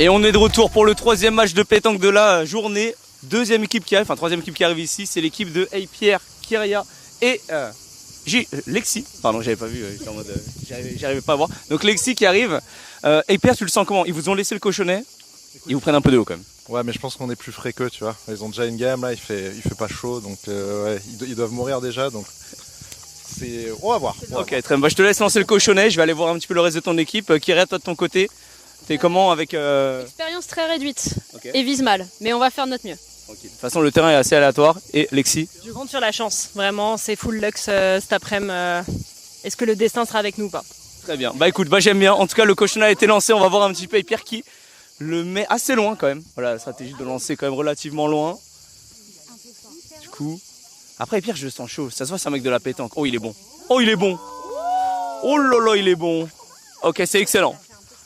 Et on est de retour pour le troisième match de pétanque de la journée. Troisième équipe qui arrive ici, c'est l'équipe de Pierre, Kyria et Lexi. Pardon, j'avais pas vu, j'étais en mode, j'arrivais pas à voir. Donc Lexi qui arrive. Pierre, tu le sens comment? Ils vous ont laissé le cochonnet, ils vous prennent un peu de haut quand même. Ouais, mais je pense qu'on est plus frais qu'eux, tu vois. Ils ont déjà une gamme, là, il fait pas chaud, donc ouais, ils doivent mourir déjà, donc on va voir. Ok, très bien. Bah, je te laisse lancer le cochonnet, je vais aller voir un petit peu le reste de ton équipe. Kyria, toi de ton côté, t'es comment avec... Expérience très réduite et vise mal, mais on va faire de notre mieux. De toute façon, le terrain est assez aléatoire. Et Lexi? Je compte sur la chance, vraiment, c'est full luxe cet après-midi. Est-ce que le destin sera avec nous ou pas? Très bien. Bah écoute, j'aime bien. En tout cas, le cochonnet a été lancé. On va voir un petit peu Pierre qui le met assez loin quand même. Voilà, la stratégie de lancer quand même relativement loin. Du coup, après Pierre, je le sens chaud. Ça se voit, c'est un mec de la pétanque. Oh, il est bon. Oh, il est bon. Oh là là, il est bon. Ok, c'est excellent.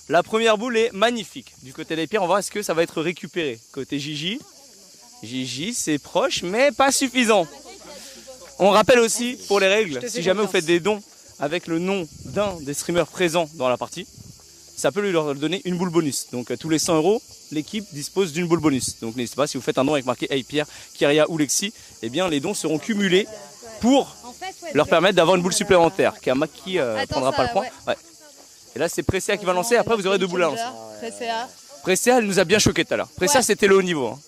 La première boule est magnifique. Du côté des Pierre, on va voir est-ce que ça va être récupéré. Côté Gigi. Gigi, c'est proche, mais pas suffisant. On rappelle aussi, pour les règles, si jamais vous faites des dons avec le nom d'un des streamers présents dans la partie, ça peut lui leur donner une boule bonus. Donc tous les 100 €, l'équipe dispose d'une boule bonus. Donc n'hésitez pas, si vous faites un don avec marqué Hey Pierre, Kyria ou Lexi, eh bien les dons seront cumulés pour leur permettre d'avoir une boule supplémentaire. Kama qui prendra pas le point. Ouais. Et là c'est Pressia qui va lancer, après vous aurez deux boules à lancer. Pressia, elle nous a bien choqué tout à l'heure. Pressia c'était le haut niveau. Hein.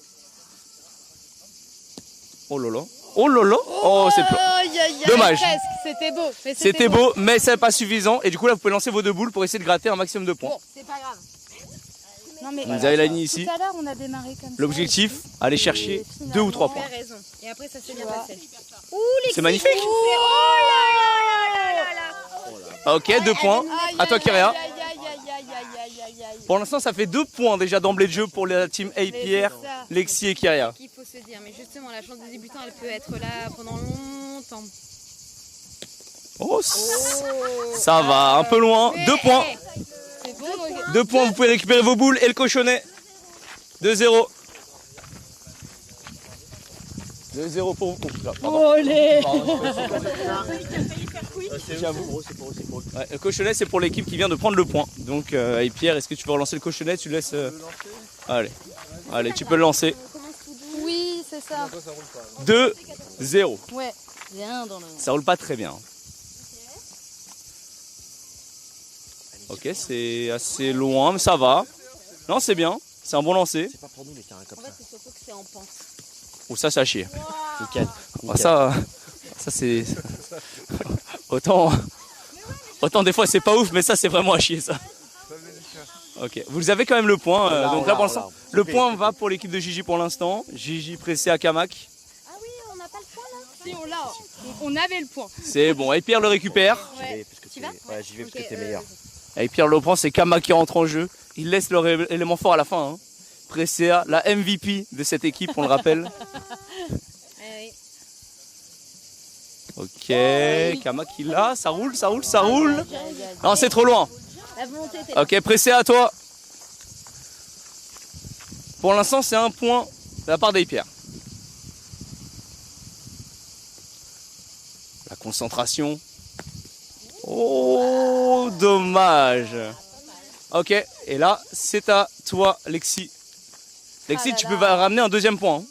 Oh là là. Oh là là. Oh c'est dommage. C'était beau. C'était beau, mais c'est pas suffisant. Et du coup là vous pouvez lancer vos deux boules pour essayer de gratter un maximum de points. Bon, c'est pas grave. Non, mais vous avez la ligne ici. Tout à l'heure on a démarré comme ça. L'objectif, aller chercher 2 ou 3 points. Raison. Et après ça s'est bien passé. C'est magnifique. Ok, 2 points. À toi Kyria. Pour l'instant ça fait 2 points déjà d'emblée de jeu pour la team Hey Pierre, Lexi et Kyria. Il faut se dire, mais justement la chance des débutants elle peut être là pendant longtemps. Oh, ça va, un peu loin. 2 points. 2 points, vous pouvez récupérer vos boules et le cochonnet. 2-0. 2-0 pour vous. Olé. Ouais, le cochonnet c'est pour l'équipe qui vient de prendre le point. Donc Hey Pierre, est-ce que tu veux relancer le cochonnet? Tu laisses... Allez, tu peux le lancer. Oui, c'est ça. 2-0. Ouais. Bien dans le... Ça roule pas très bien. Ok, c'est assez loin, mais ça va. Non, c'est bien. C'est un bon lancer. C'est pas pour nous les terrains comme ça. En fait, c'est surtout que c'est en pente. Ou ça à chier. Nickel. Ça c'est... Autant des fois c'est pas ouf, mais ça c'est vraiment à chier ça. Ok, vous avez quand même le point. Donc là pour l'instant, le point va pour l'équipe de Gigi pour l'instant. Gigi pressé à Kamak. Ah oui, on n'a pas le point là? Si, on l'a. On avait le point. C'est bon, et Pierre le récupère. Ouais. J'y vais parce que t'es meilleur. Et Pierre le prend, c'est Kamak qui rentre en jeu. Il laisse leur élément fort à la fin. Hein. Presséa, la MVP de cette équipe, on le rappelle. Ok, Kamak il l'a, ça roule. Non, c'est trop loin. Ok, Presséa à toi. Pour l'instant, c'est un point de la part des Pierre. La concentration. Oh, dommage. Ok, et là, c'est à toi, Lexi. Lexi, tu peux ramener un deuxième point. Hein.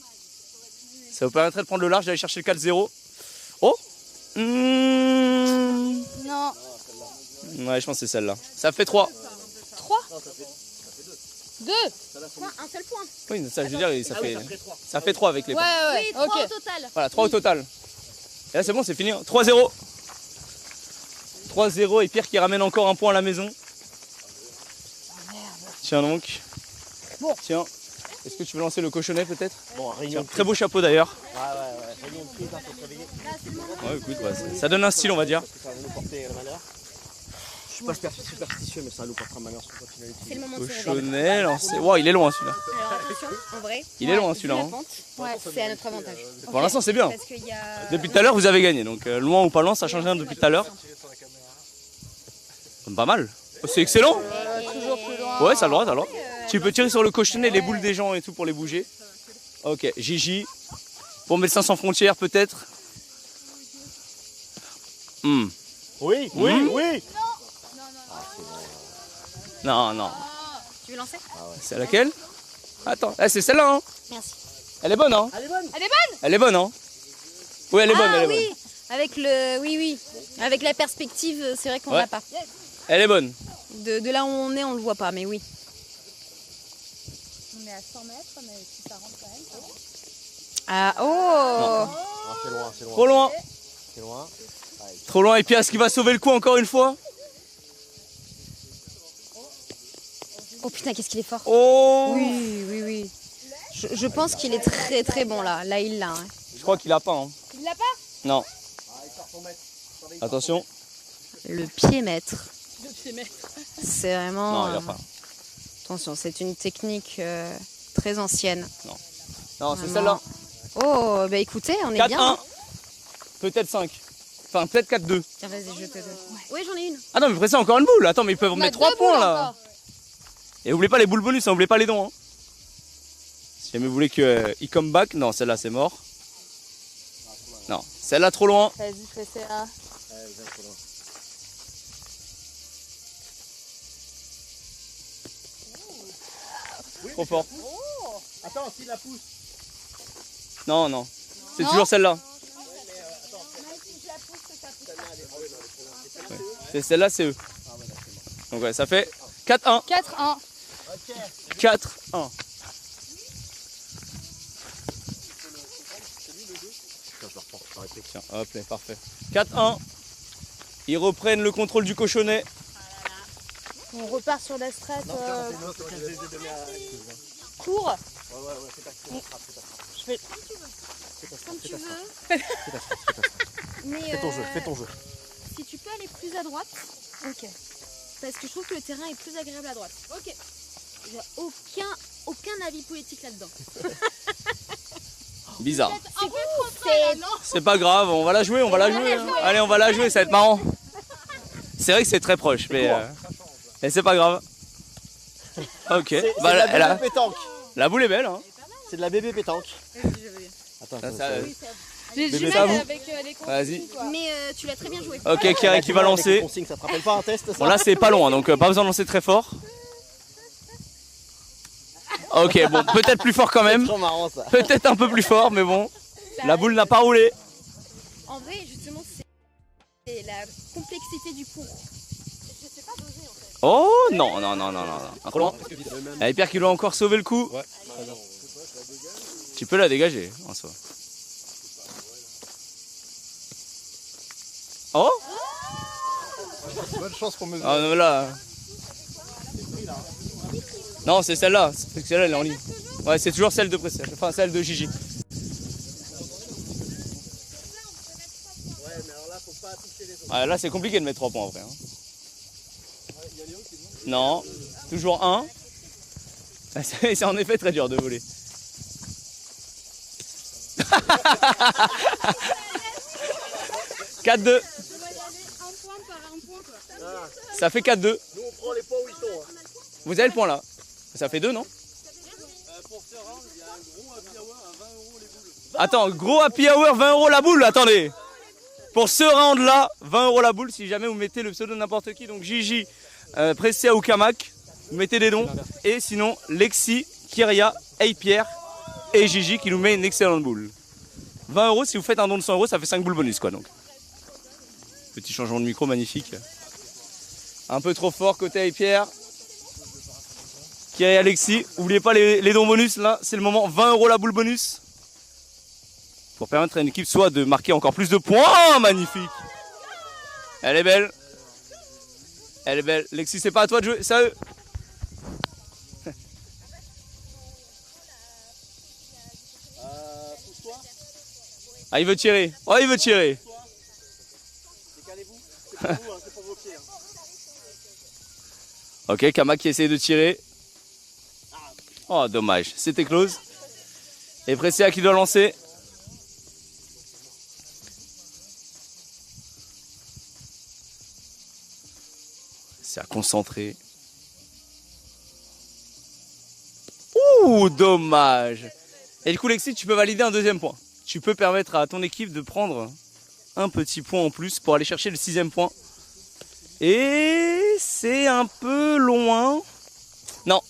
Ça vous permettrait de prendre le large, d'aller chercher le 4-0. Oh Non. Ouais, je pense que c'est celle-là. Ça fait 3. 3 2 Un seul point. Oui, ça, je veux dire, ça fait 3 avec les points. Ouais, 3 au total. Voilà, 3 au total. Et là, c'est bon, c'est fini. 3-0. 3-0 et Pierre qui ramène encore un point à la maison. Tiens donc. Bon. Tiens. Est-ce que tu veux lancer le cochonnet peut-être? Bon, réunion. Très beau chapeau d'ailleurs. Ouais. Réunion de prise, faut se réveiller. Ouais, écoute, ça donne un style, on va dire. Ça va nous porter malheur. Je suis pas superstitieux, mais ça va nous porter malheur sur la finalité. C'est le moment de se réveiller. Cochonnet lancé. Wow, il est loin celui-là. Alors attention, en vrai. Il est loin celui-là. Hein. Ouais, c'est à notre avantage. Pour l'instant, c'est bien. Parce qu'il y a... Depuis tout à l'heure, vous avez gagné. Donc loin ou pas loin, ça change rien depuis tout à l'heure. Pas mal. C'est excellent. Toujours plus loin. Ouais, ça a le droit, Tu peux tirer sur le cochonnet, les boules des gens et tout pour les bouger. Ok, Gigi. Pour Médecins sans frontières peut-être. Oui. Non. Tu veux lancer? C'est laquelle? Attends, c'est celle-là, hein? Merci. Elle est bonne, hein? Elle est bonne? Elle est bonne, hein? Oui, elle est bonne, Ah elle est oui, bonne. avec le... Oui. Avec la perspective, c'est vrai qu'on Ouais. l'a pas. Elle est bonne. De là où on est, on le voit pas, mais oui. On est à 100 mètres, mais si ça rentre quand même, ça rentre. Ah, oh! Ah, c'est loin, c'est loin. Trop loin. C'est loin. Trop loin. Et Pierre, est-ce qu'il va sauver le coup encore une fois? Oh putain, qu'est-ce qu'il est fort. Oh! Oui. Je pense qu'il est très très bon là. Là, il l'a. Hein. Je crois qu'il a pas, hein. Il l'a pas? Non. Attention. Le pied-mètre. Le pied maître. C'est vraiment... Non, il a pas. Attention, c'est une technique très ancienne. Non, c'est Vraiment. celle-là. Oh, bah écoutez, on est bien. 4-1. Peut-être 5. Enfin, peut-être 4-2. Tiens, vas-y, je te donne. Oui, j'en ai une. Ah non, mais après, c'est encore une boule. Attends, mais ils peuvent On a mettre 3 deux points boules là. encore. Et oubliez pas les boules bonus, hein, oubliez pas les dons. Hein. Si jamais vous voulez qu'il come back, non, celle-là c'est mort. Non, celle-là trop loin. Vas-y, fais ça. Trop fort. Attends, s'il la pousse. Non. C'est Non. toujours celle-là. Ouais. C'est celle-là, c'est eux. Donc ouais, ça fait 4-1. 4-1. 4-1. Tiens, hop là, parfait. 4-1. Ils reprennent le contrôle du cochonnet. On repart sur la strate court. Je fais... Comme tu veux. Mais Fais ton jeu. si tu peux aller plus à droite, Ok. parce que je trouve que le terrain est plus agréable à droite. Ok. J'ai aucun avis politique là-dedans. Bizarre. C'est C'est pas grave, on va la jouer, hein. Allez, on va la jouer, ça va être marrant. C'est vrai que c'est très proche, mais c'est pas grave. Ok. C'est Bah, de la elle a- bébé pétanque. La boule est belle, hein. C'est de la bébé pétanque. Attends, J'ai Bébé, du c'est à mal vous. avec les consignes. Vas-y. Mais tu l'as très bien joué. Ok, Kieré qui va lancer. Ça te rappelle pas un test, ça? Bon, là, c'est pas loin, donc pas besoin de lancer très fort. Ok, bon, peut-être plus fort quand C'est même. trop marrant, ça. Peut-être un peu plus fort, mais bon. La boule n'a pas roulé. En vrai, justement, c'est la complexité du cours. Oh non. Trop loin. Et Pierre qui doit encore sauver le coup. Ouais. Tu peux la dégager en soi. Oh Bonne chance pour me. ah, non, là. Non, c'est celle-là. C'est que celle-là, elle est en ligne. Ouais, c'est toujours celle de Pressé. Enfin, celle de Gigi. Ah, là, c'est compliqué de mettre 3 points en vrai. Hein. Non, toujours 1. C'est en effet très dur de voler. « 4-2. Ça fait 4-2. Nous, on prend les points où ils sont. Hein. Vous avez le point là. Ça fait 2, non? Attends, gros happy hour, 20 € la boule, attendez. Pour ce round là, 20 € la boule, si jamais vous mettez le pseudo de n'importe qui, donc Gigi, Pressia ou Kamak, vous mettez des dons. Et sinon, Lexi, Kyria, Pierre et Gigi qui nous met une excellente boule. 20 €, si vous faites un don de 100 €, ça fait 5 boules bonus quoi donc. Petit changement de micro magnifique. Un peu trop fort côté Pierre. Kyria et Alexis, oubliez pas les dons bonus là, c'est le moment, 20 € la boule bonus. Pour permettre à une équipe soit de marquer encore plus de points. Oh, magnifique. Elle est belle. Elle est belle. Lexi, c'est pas à toi de jouer, c'est à eux. Ah, il veut tirer. Oh, il veut tirer. Décalez-vous. C'est pour vous, hein, c'est pour vos pieds. Hein. Ok, Kamak qui essaie de tirer. Oh, dommage. C'était close. Et Pressia qui doit lancer. C'est à concentrer. Ouh, dommage. Et du coup, Lexi, tu peux valider un deuxième point. Tu peux permettre à ton équipe de prendre un petit point en plus pour aller chercher le 6e point. Et c'est un peu loin. Non,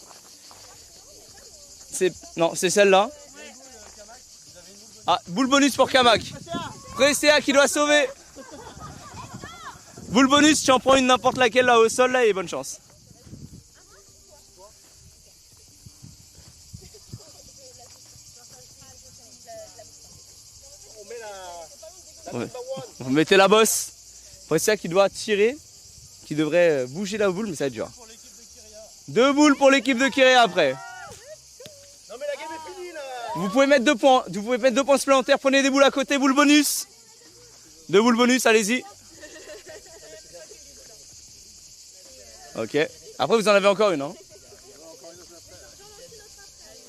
Non, c'est celle-là. Ah, boule bonus pour Kamak. Presséa qui doit sauver. Boule bonus, tu en prends une n'importe laquelle là au sol là et bonne chance. Ouais. Vous mettez la bosse. Presséa qui doit tirer, qui devrait bouger la boule, mais ça va être dur. 2 boules pour l'équipe de Kyria après. Non mais la game est finie là. Vous pouvez mettre 2 points. Vous pouvez mettre 2 points supplémentaires. Prenez des boules à côté, boule bonus. 2 boules bonus, allez-y. Ok. Après vous en avez encore une, hein.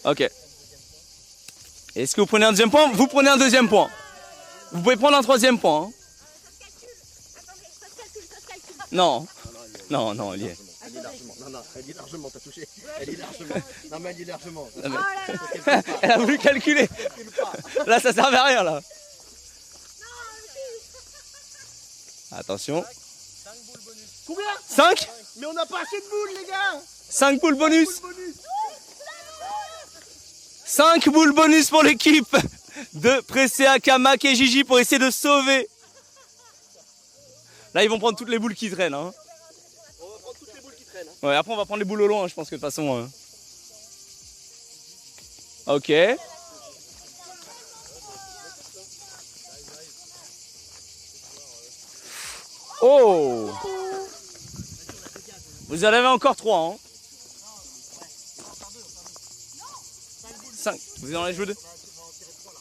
Ok. Est-ce que vous prenez un deuxième point? Vous prenez un deuxième point. Vous pouvez prendre un troisième point. Hein. Non. Non, non, elle y est. Elle est largement. Non, elle est largement, t'as touché. Elle est largement. Non mais elle est largement. Elle a voulu calculer. Là ça servait à rien là. Attention. Combien? 5. Mais on n'a pas assez de boules les gars. 5 boules bonus. 5 boules bonus pour l'équipe de Presséa, Kamak et Gigi pour essayer de sauver. Là ils vont prendre toutes les boules qui traînent. Hein. On va prendre toutes les boules qui traînent. Ouais, après on va prendre les boules au loin, je pense que de toute façon. Ok. Oh! Vous en avez encore 3, hein? 5. Vous en avez joué 2?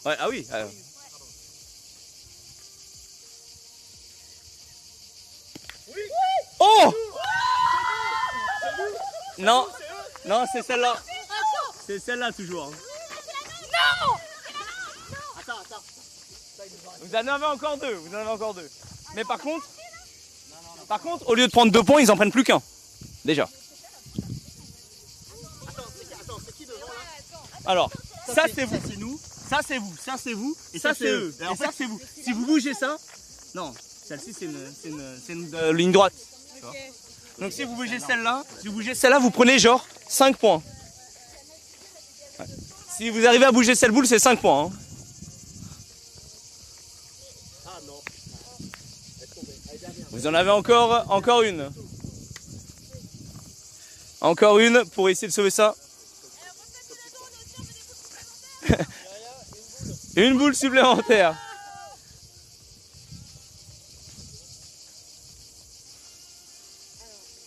Ouais, ah oui. Oh! Non, non, c'est celle-là. C'est celle-là toujours. Hein. Attends. Vous en avez encore 2. Vous en avez encore 2. Mais par contre, au lieu de prendre 2 points, ils en prennent plus qu'un. Déjà. Attends, c'est qui devant là? Alors, ça c'est vous. Ça c'est nous. Ça c'est vous. Ça c'est vous. Et ça, ça c'est c'est eux. eux. Et ça c'est vous. Si vous bougez ça, non, celle-ci c'est une ligne droite. Tu vois. Donc si vous bougez celle-là, vous prenez genre 5 points. Ouais. Si vous arrivez à bouger cette boule, c'est 5 points. Hein. Ah non. Vous en avez encore une. Encore une pour essayer de sauver ça. Une boule supplémentaire.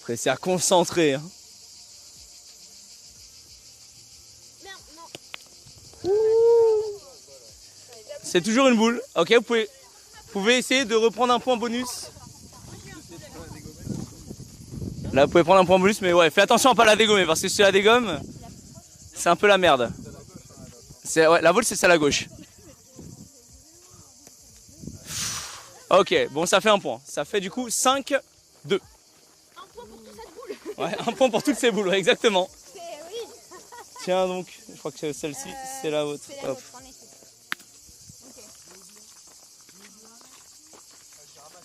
Après, c'est à concentrer. Hein. C'est toujours une boule. Ok, vous pouvez essayer de reprendre un point bonus. Là, vous pouvez prendre un point bonus, mais ouais, faites attention à pas la dégommer parce que si tu la dégommes, c'est un peu la merde. Ouais, la boule, c'est celle à gauche. Ok, bon, ça fait un point. Ça fait du coup 5-2. Un point pour toute cette boule. Ouais, un point pour toutes ces boules, ouais, exactement. Oui. Tiens donc, je crois que celle-ci, c'est la vôtre. C'est la Hop. vôtre, en effet.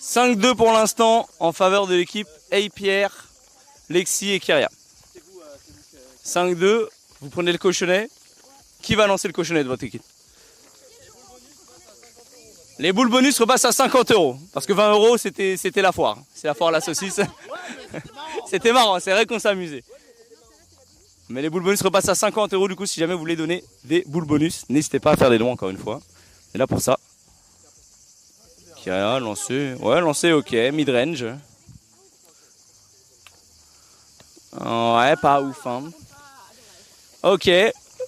5-2 pour l'instant en faveur de l'équipe Pierre, Lexi et Kyria. 5-2, vous prenez le cochonnet. Qui va lancer le cochonnet de votre équipe? Les boules bonus repassent à 50 €. Parce que 20 € c'était la foire. C'est la foire à la saucisse. C'était marrant, c'est vrai qu'on s'amusait. Mais les boules bonus repassent à 50 € du coup si jamais vous voulez donner des boules bonus. N'hésitez pas à faire des dons encore une fois. Et là pour ça. Kyria, lancé. Ouais, lancé, ok. Mid-range. Ouais, pas ouf. Hein. Ok.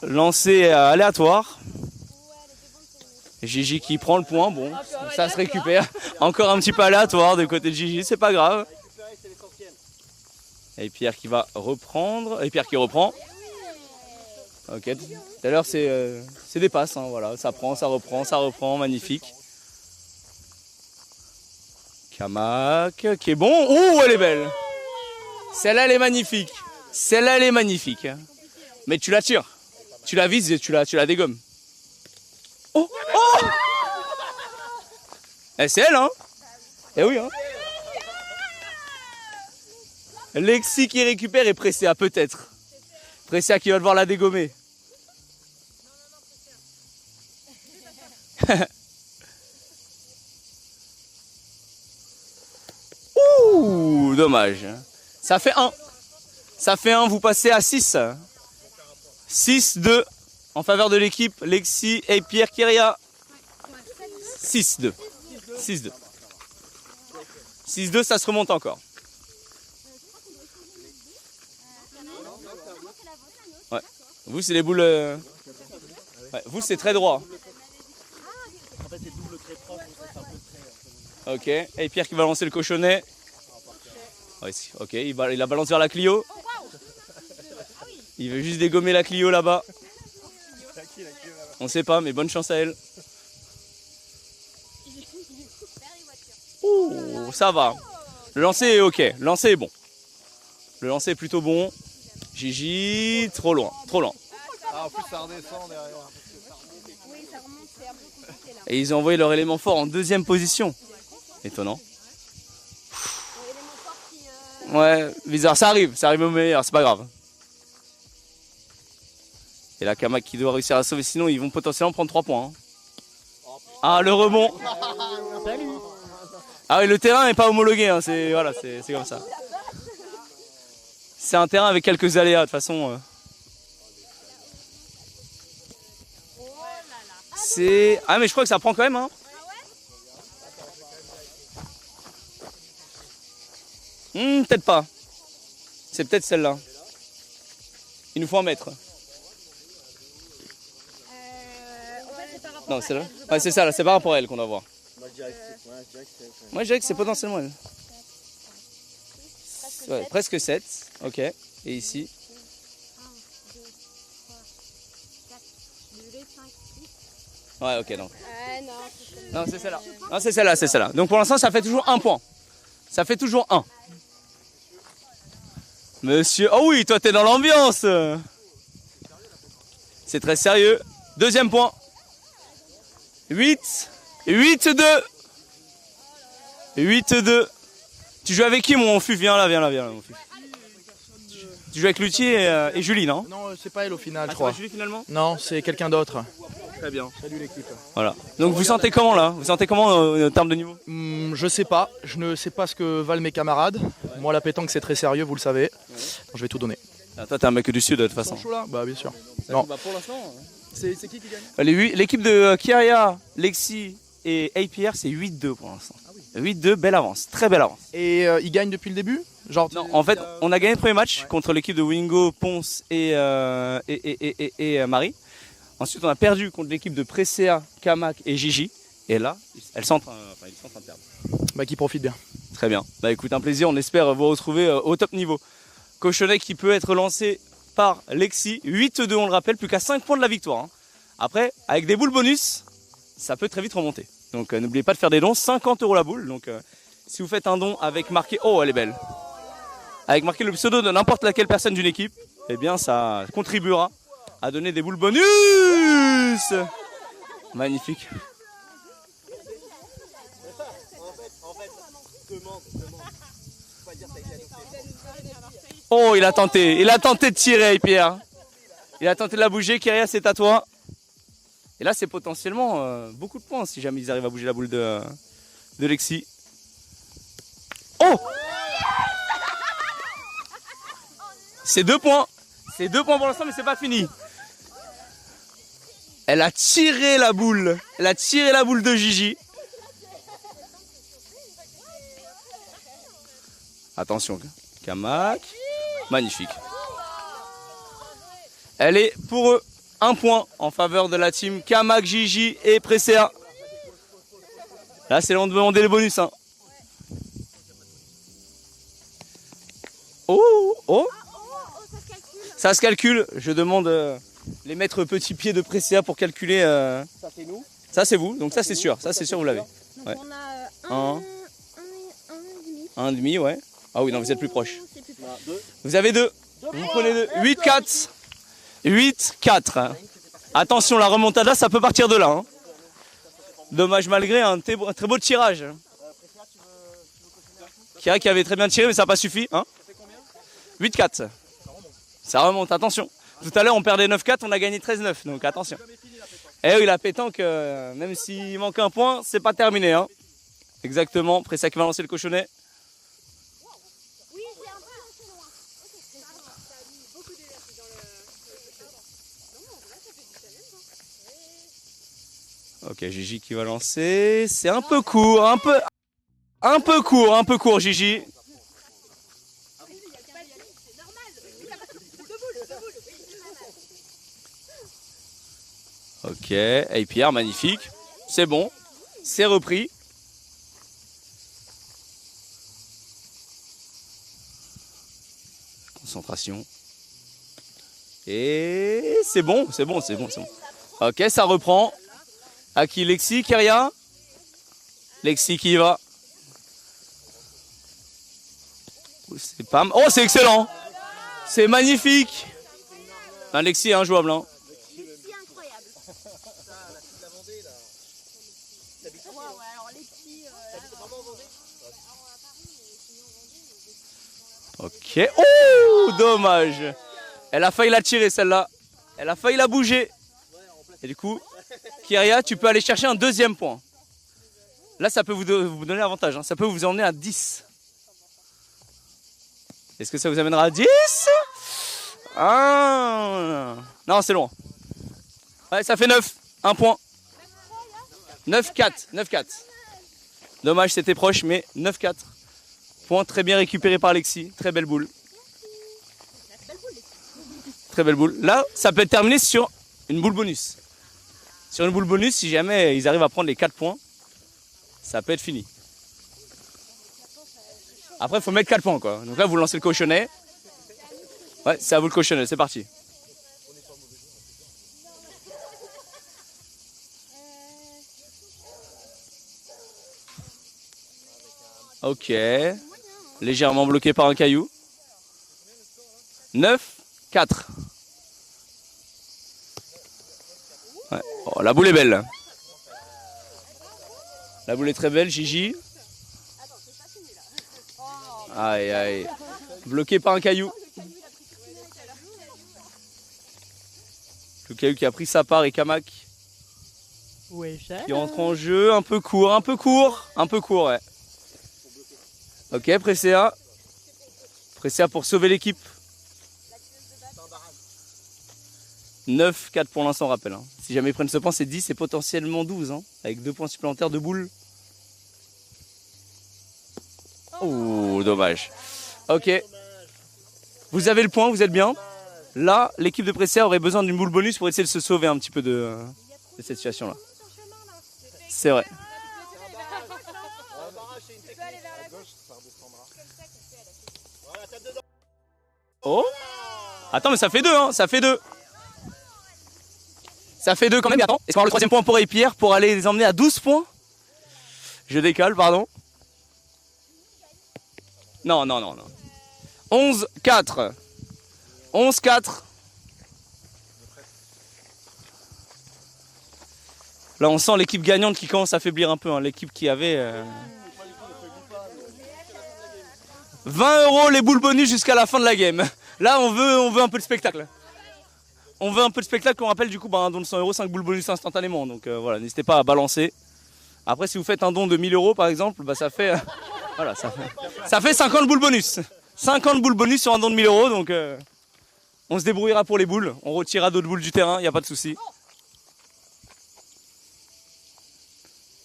Lancé aléatoire. Gigi qui prend le point. Bon, ça se récupère. Encore un petit peu aléatoire du côté de Gigi. C'est pas grave. Et Pierre qui va reprendre. Et Pierre qui reprend. Ok. Tout à l'heure, c'est des passes. Hein, voilà. Ça prend, ça reprend. Magnifique. Kamak qui est bon. Oh, elle est belle. Celle-là, elle est magnifique. Celle-là, elle est magnifique. Mais tu la tires. Tu la vises et tu la dégommes. Oh, oh. Eh, c'est elle, hein. Eh oui, hein. Lexi qui récupère et Presséa, peut-être. Presséa qui va devoir la dégommer. Ouh, dommage. Ça fait 1. Ça fait 1, vous passez à 6. 6-2 en faveur de l'équipe Lexi et Pierre Kyria. 6-2. 6-2. 6-2, ça se remonte encore. Ouais. Vous, c'est les boules... Ouais. Vous, c'est très droit. Ok. Et Pierre qui va lancer le cochonnet. Ouais, ok, il la balance vers la Clio. Il veut juste dégommer la Clio là-bas. On sait pas, mais bonne chance à elle. Ouh, ça va. Le lancer est ok. Le lancer est bon. Le lancer est plutôt bon. Gigi, trop loin, trop loin. Ah, en plus, ça redescend derrière. Et ils ont envoyé leur élément fort en 2e position. Étonnant. Ouais, bizarre, ça arrive au meilleur, c'est pas grave. Et là, Kamak qui doit réussir à sauver, sinon ils vont potentiellement prendre 3 points. Hein. Ah, le rebond. Ah oui, le terrain n'est pas homologué, hein. C'est voilà, c'est comme ça. C'est un terrain avec quelques aléas, de toute façon. C'est... Ah mais je crois que ça prend quand même, hein. Peut-être pas. C'est peut-être celle-là. Il nous faut 1 mètre. Non, c'est là. Ouais, c'est ça, là. C'est pas pour elle qu'on doit voir. Moi, je dirais que c'est potentiellement elle. Ouais, presque 7. Ok. Et ici. Ouais, ok, non. Non, c'est celle-là. Non, c'est celle-là, c'est celle-là. Donc pour l'instant, ça fait toujours 1 point. Ça fait toujours 1. Monsieur... Oh oui, toi, t'es dans l'ambiance. C'est très sérieux. 2e point. 8. 8-2. 8-2. Tu joues avec qui, mon fuf? Viens là, mon fuf. Tu joues avec Lutti et Julie, non? Non, c'est pas elle au final, Ah, je crois. c'est pas Julie finalement? Non, c'est quelqu'un d'autre. Très bien. Salut l'équipe. Voilà. Donc vous sentez comment là? Vous sentez comment en termes de niveau? Je sais pas. Je ne sais pas ce que valent mes camarades. Moi, la pétanque, c'est très sérieux, vous le savez. Donc, je vais tout donner. Ah, toi, t'es un mec du sud de toute façon. Chaud là? Bah, bien sûr. Non. Bah, pour l'instant. C'est qui gagne? L'équipe de Kyria, Lexi et APR, c'est 8-2 pour l'instant. 8-2, belle avance, très belle avance. Et ils gagnent depuis le début? Genre, Non, en fait, on a gagné le premier match contre l'équipe de Wingo, Ponce et Marie. Ensuite, on a perdu contre l'équipe de Presea, Kamak et Gigi. Et là, ils sont en train de perdre. Bah, qui profite bien. Très bien. Bah écoute, un plaisir. On espère vous retrouver au top niveau. Cochonnet qui peut être lancé par Lexi. 8-2, on le rappelle, plus qu'à 5 points de la victoire. Hein. Après, avec des boules bonus, ça peut très vite remonter. Donc n'oubliez pas de faire des dons. 50 € la boule. Donc si vous faites un don avec marqué... Oh, elle est belle. Avec marqué le pseudo de n'importe laquelle personne d'une équipe, eh bien ça contribuera à donner des boules bonus. Magnifique. Oh, il a tenté de tirer, Pierre. Il a tenté de la bouger. Kyria, c'est à toi. Et là, c'est potentiellement beaucoup de points si jamais ils arrivent à bouger la boule de Lexi. Oh! C'est 2 points. C'est 2 points pour l'instant, mais c'est pas fini. Elle a tiré la boule. Elle a tiré la boule de Gigi. Attention, Kamak. Magnifique. Elle est pour eux 1 point en faveur de la team Kamak, Gigi et Presea. Là, c'est l'heure de demander les bonus. Hein. Oh, oh. Ça se calcule. Je demande les maîtres petits pieds de Presea pour calculer. Ça, c'est nous. Ça, c'est vous. Donc ça, c'est sûr. Ça, c'est sûr, vous l'avez. Donc Ouais. on a un demi. 1,5, ouais. Ah oui, non, vous êtes plus proche. C'est plus proche. Vous avez 2. Vous prenez 2. 8-4. 8-4. Attention, la remontada, ça peut partir de là. Hein. Dommage malgré un très beau tirage. Kyria qui avait très bien tiré, mais ça n'a pas suffi. Hein. 8-4. Ça remonte, attention. Tout à l'heure, on perdait 9-4, on a gagné 13-9. Donc attention. Eh oui, la pétanque, même s'il manque un point, c'est pas terminé. Hein. Exactement, Pressia qui va lancer le cochonnet. Oui, c'est un peu lancé loin. Ça a mis beaucoup d'énergie dans le. Ok, Gigi qui va lancer. C'est un peu court, un peu court, Gigi. Ok, et Pierre, magnifique. C'est bon, c'est repris. Concentration. Et c'est bon. Ok, ça reprend. À qui? Lexi, Keria? Lexi qui y va. C'est pas... Oh, c'est excellent. C'est magnifique. Un Lexi est injouable. Hein. C'est incroyable. Ok. Oh, dommage. Elle a failli la tirer celle-là. Elle a failli la bouger. Et du coup, Keria, tu peux aller chercher un deuxième point. Là, ça peut vous donner l'avantage. Hein. Ça peut vous emmener à 10. Est-ce que ça vous amènera à 10? Ah. Non, c'est loin. Ouais, ça fait 9. Un point. 9-4. 9-4. Dommage, c'était proche, mais 9-4. Point très bien récupéré par Alexis. Très belle boule. Très belle boule. Là, ça peut être terminé sur une boule bonus. Sur une boule bonus, si jamais ils arrivent à prendre les 4 points, ça peut être fini. Après, il faut mettre 4 points, quoi. Donc là, vous lancez le cochonnet. Ouais, c'est à vous le cochonnet, c'est parti. Ok. Légèrement bloqué par un caillou. 9-4. Ouais. Oh, la boule est belle. La boule est très belle, Gigi. Aïe, aïe. Bloqué par un caillou. Le caillou qui a pris sa part et Kamak Ouais, qui rentre en jeu. Un peu court, ouais. Ok, Pressia. Pressia pour sauver l'équipe. 9-4 pour l'instant, on rappelle. Hein. Si jamais ils prennent ce point, c'est 10 et potentiellement 12. Hein, avec 2 points supplémentaires de boule. Oh, dommage. Ok. Vous avez le point, vous êtes bien. Là, l'équipe de Pressia aurait besoin d'une boule bonus pour essayer de se sauver un petit peu de cette situation-là. C'est vrai. Oh. Attends, mais ça fait 2, hein. Ça fait 2. Ça fait 2 quand même. Attends, est-ce qu'on a le troisième point pour Pierre pour aller les emmener à 12 points? Je décale, pardon. Non. 11-4. 11-4. Là, on sent l'équipe gagnante qui commence à faiblir un peu. Hein. L'équipe qui avait... 20 € les boules bonus jusqu'à la fin de la game. Là, on veut un peu de spectacle. On veut un peu de spectacle. On rappelle du coup un don de 100 €, 5 boules bonus instantanément. Donc voilà, n'hésitez pas à balancer. Après, si vous faites un don de 1000 € par exemple, bah, ça fait... voilà, ça fait 50 boules bonus. 50 boules bonus sur un don de 1000 €. Donc on se débrouillera pour les boules. On retirera d'autres boules du terrain, il n'y a pas de souci.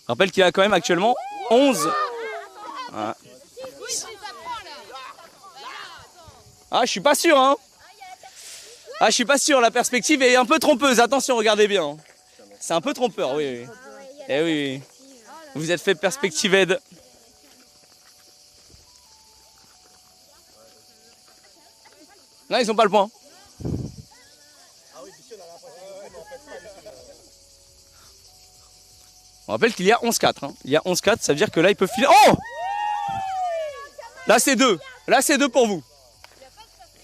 Je rappelle qu'il y a quand même actuellement 11. Voilà. Ah, je suis pas sûr, hein. Ah, je suis pas sûr, la perspective est un peu trompeuse. Attention, regardez bien. C'est un peu trompeur, oui. Eh oui. Vous êtes fait perspective aide. Non, ils ont pas le point. On rappelle qu'il y a 11-4. Hein. Il y a 11-4, ça veut dire que là, ils peuvent filer. Oh! Là, c'est 2. Là, c'est 2 pour vous.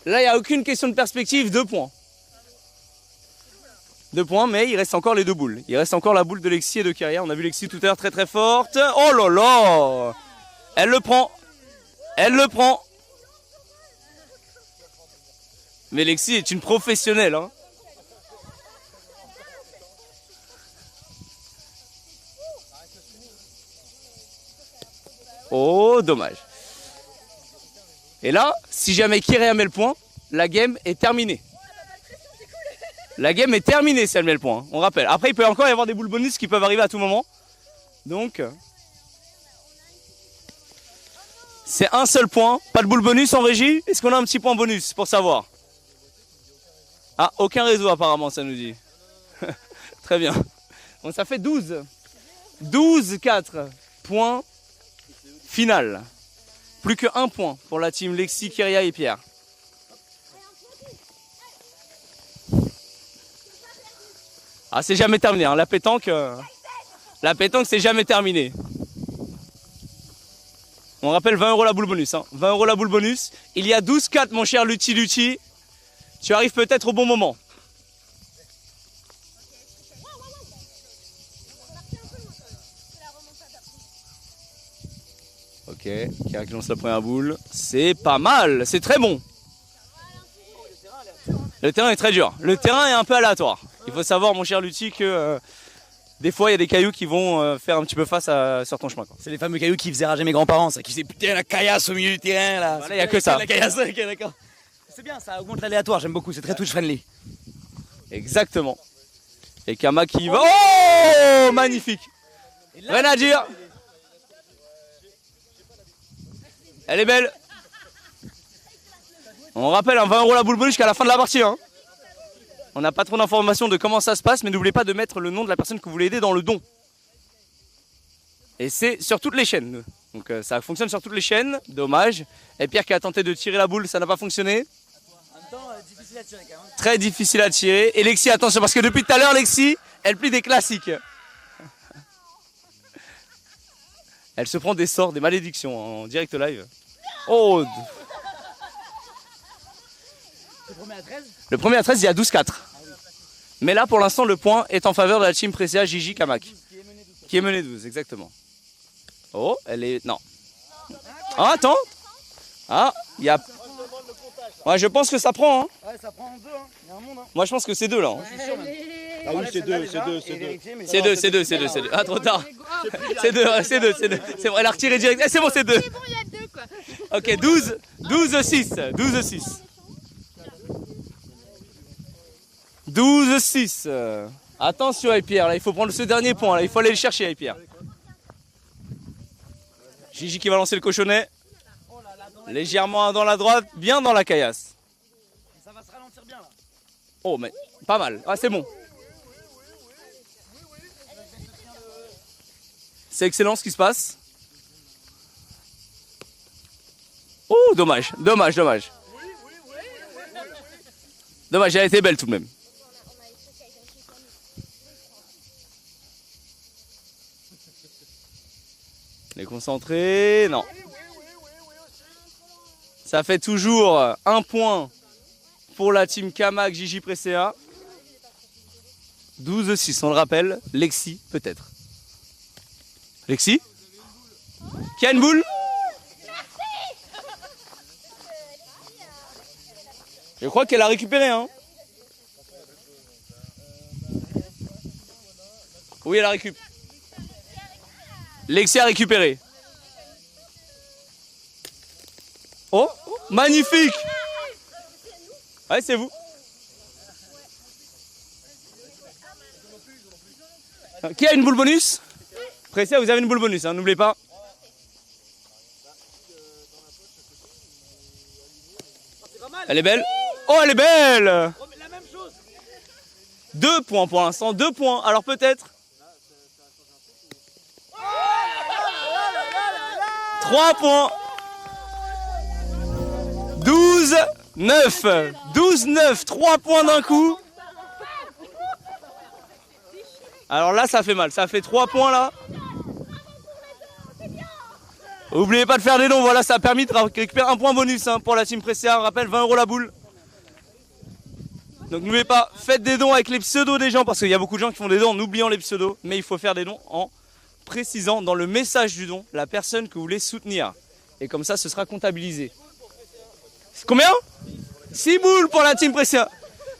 Là, il n'y a aucune question de perspective, 2 points. 2 points, mais il reste encore les 2 boules. Il reste encore la boule de Lexi et de Keria. On a vu Lexi tout à l'heure très très forte. Oh là là! Elle le prend. Elle le prend. Mais Lexi est une professionnelle. Hein. Oh, dommage. Et là, si jamais Kyria met le point, la game est terminée. La game est terminée si elle met le point, on rappelle. Après, il peut encore y avoir des boules bonus qui peuvent arriver à tout moment. Donc, c'est un seul point. Pas de boule bonus en régie. Est-ce qu'on a un petit point bonus pour savoir? Ah, aucun réseau apparemment, ça nous dit. Très bien. Bon, ça fait 12. 12-4 points final. Plus que 1 point pour la team Lexi, Kyria et Pierre. Ah, c'est jamais terminé, hein. La pétanque, c'est jamais terminé. On rappelle 20 € la boule bonus. Hein. 20 € la boule bonus. Il y a 12-4, mon cher Lutti. Tu arrives peut-être au bon moment. Ok, Kyria qui lance la première boule. C'est pas mal, c'est très bon. Le terrain est très dur. Le terrain est un peu aléatoire. Il faut savoir, mon cher Lutti, que des fois, il y a des cailloux qui vont faire un petit peu face sur ton chemin. C'est les fameux cailloux qui faisaient rager mes grands-parents, ça, qui faisaient putain la caillasse au milieu du terrain là. Voilà, il n'y a que ça. La caillasse, ok, d'accord. C'est bien, ça augmente l'aléatoire, j'aime beaucoup, c'est très touch friendly. Exactement. Et Kama qui va. Oh, magnifique. Rien à dire. Elle est belle. On rappelle, 20 € la boule bonus jusqu'à la fin de la partie. Hein. On n'a pas trop d'informations de comment ça se passe, mais n'oubliez pas de mettre le nom de la personne que vous voulez aider dans le don. Et c'est sur toutes les chaînes. Donc ça fonctionne sur toutes les chaînes, dommage. Et Pierre qui a tenté de tirer la boule, ça n'a pas fonctionné. En même temps, difficile à tirer quand même. Très difficile à tirer. Et Lexi, attention, parce que depuis tout à l'heure, Lexi, elle plie des classiques. Elle se prend des sorts, des malédictions en direct live. Oh! Le premier à 13? Le premier à 13, il y a 12-4. Mais là, pour l'instant, le point est en faveur de la team Presea Gigi Kamak. Qui est menée 12, exactement. Oh, elle est... Non. Ah, attends. Ah, il y a... Ouais, je pense que ça prend. Hein. Ouais, ça prend en deux, hein. Il y a un monde. Hein. Moi, je pense que c'est 2 là. Hein. Ah oui, c'est 2. C'est 2. Ah, trop tard. C'est 2. C'est vrai, elle a retiré direct. Eh, c'est bon, c'est 2. C'est bon, il y a 2 quoi. Ok, 12-6. 12-6. 12-6. Attention, Pierre, là, il faut prendre ce dernier point. Là, il faut aller le chercher, Pierre. Gigi qui va lancer le cochonnet. Légèrement dans la droite, bien dans la caillasse. Ça va se ralentir bien là. Oh, mais pas mal. Ah, c'est bon. C'est excellent ce qui se passe. Oh, dommage. Dommage, elle a été belle tout de même. Elle est concentrée. Non. Ça fait toujours 1 point pour la team Kamak Gigi Presea. 12-6, on le rappelle. Lexi, peut-être. Lexi? Qui a une boule? Je crois qu'elle a récupéré, hein. Oui, elle a récupéré. Lexi a récupéré. Oh, magnifique! Ouais, c'est vous. Qui a une boule bonus? Presea, vous avez une boule bonus, hein, n'oubliez pas. Elle est belle. Oh, elle est belle! La même chose. 2 points pour l'instant, 2 points. Alors peut-être 3 points. 12-9. 12-9. 3 points d'un coup. Alors là, ça fait mal. Ça fait 3 points là. N'oubliez pas de faire des dons. Voilà, ça a permis de récupérer un point bonus hein, pour la team Presea. On rappelle 20 € la boule. Donc n'oubliez pas, faites des dons avec les pseudos des gens. Parce qu'il y a beaucoup de gens qui font des dons en oubliant les pseudos. Mais il faut faire des dons en précisant dans le message du don la personne que vous voulez soutenir. Et comme ça, ce sera comptabilisé. Combien? 6 boules pour la team Presea.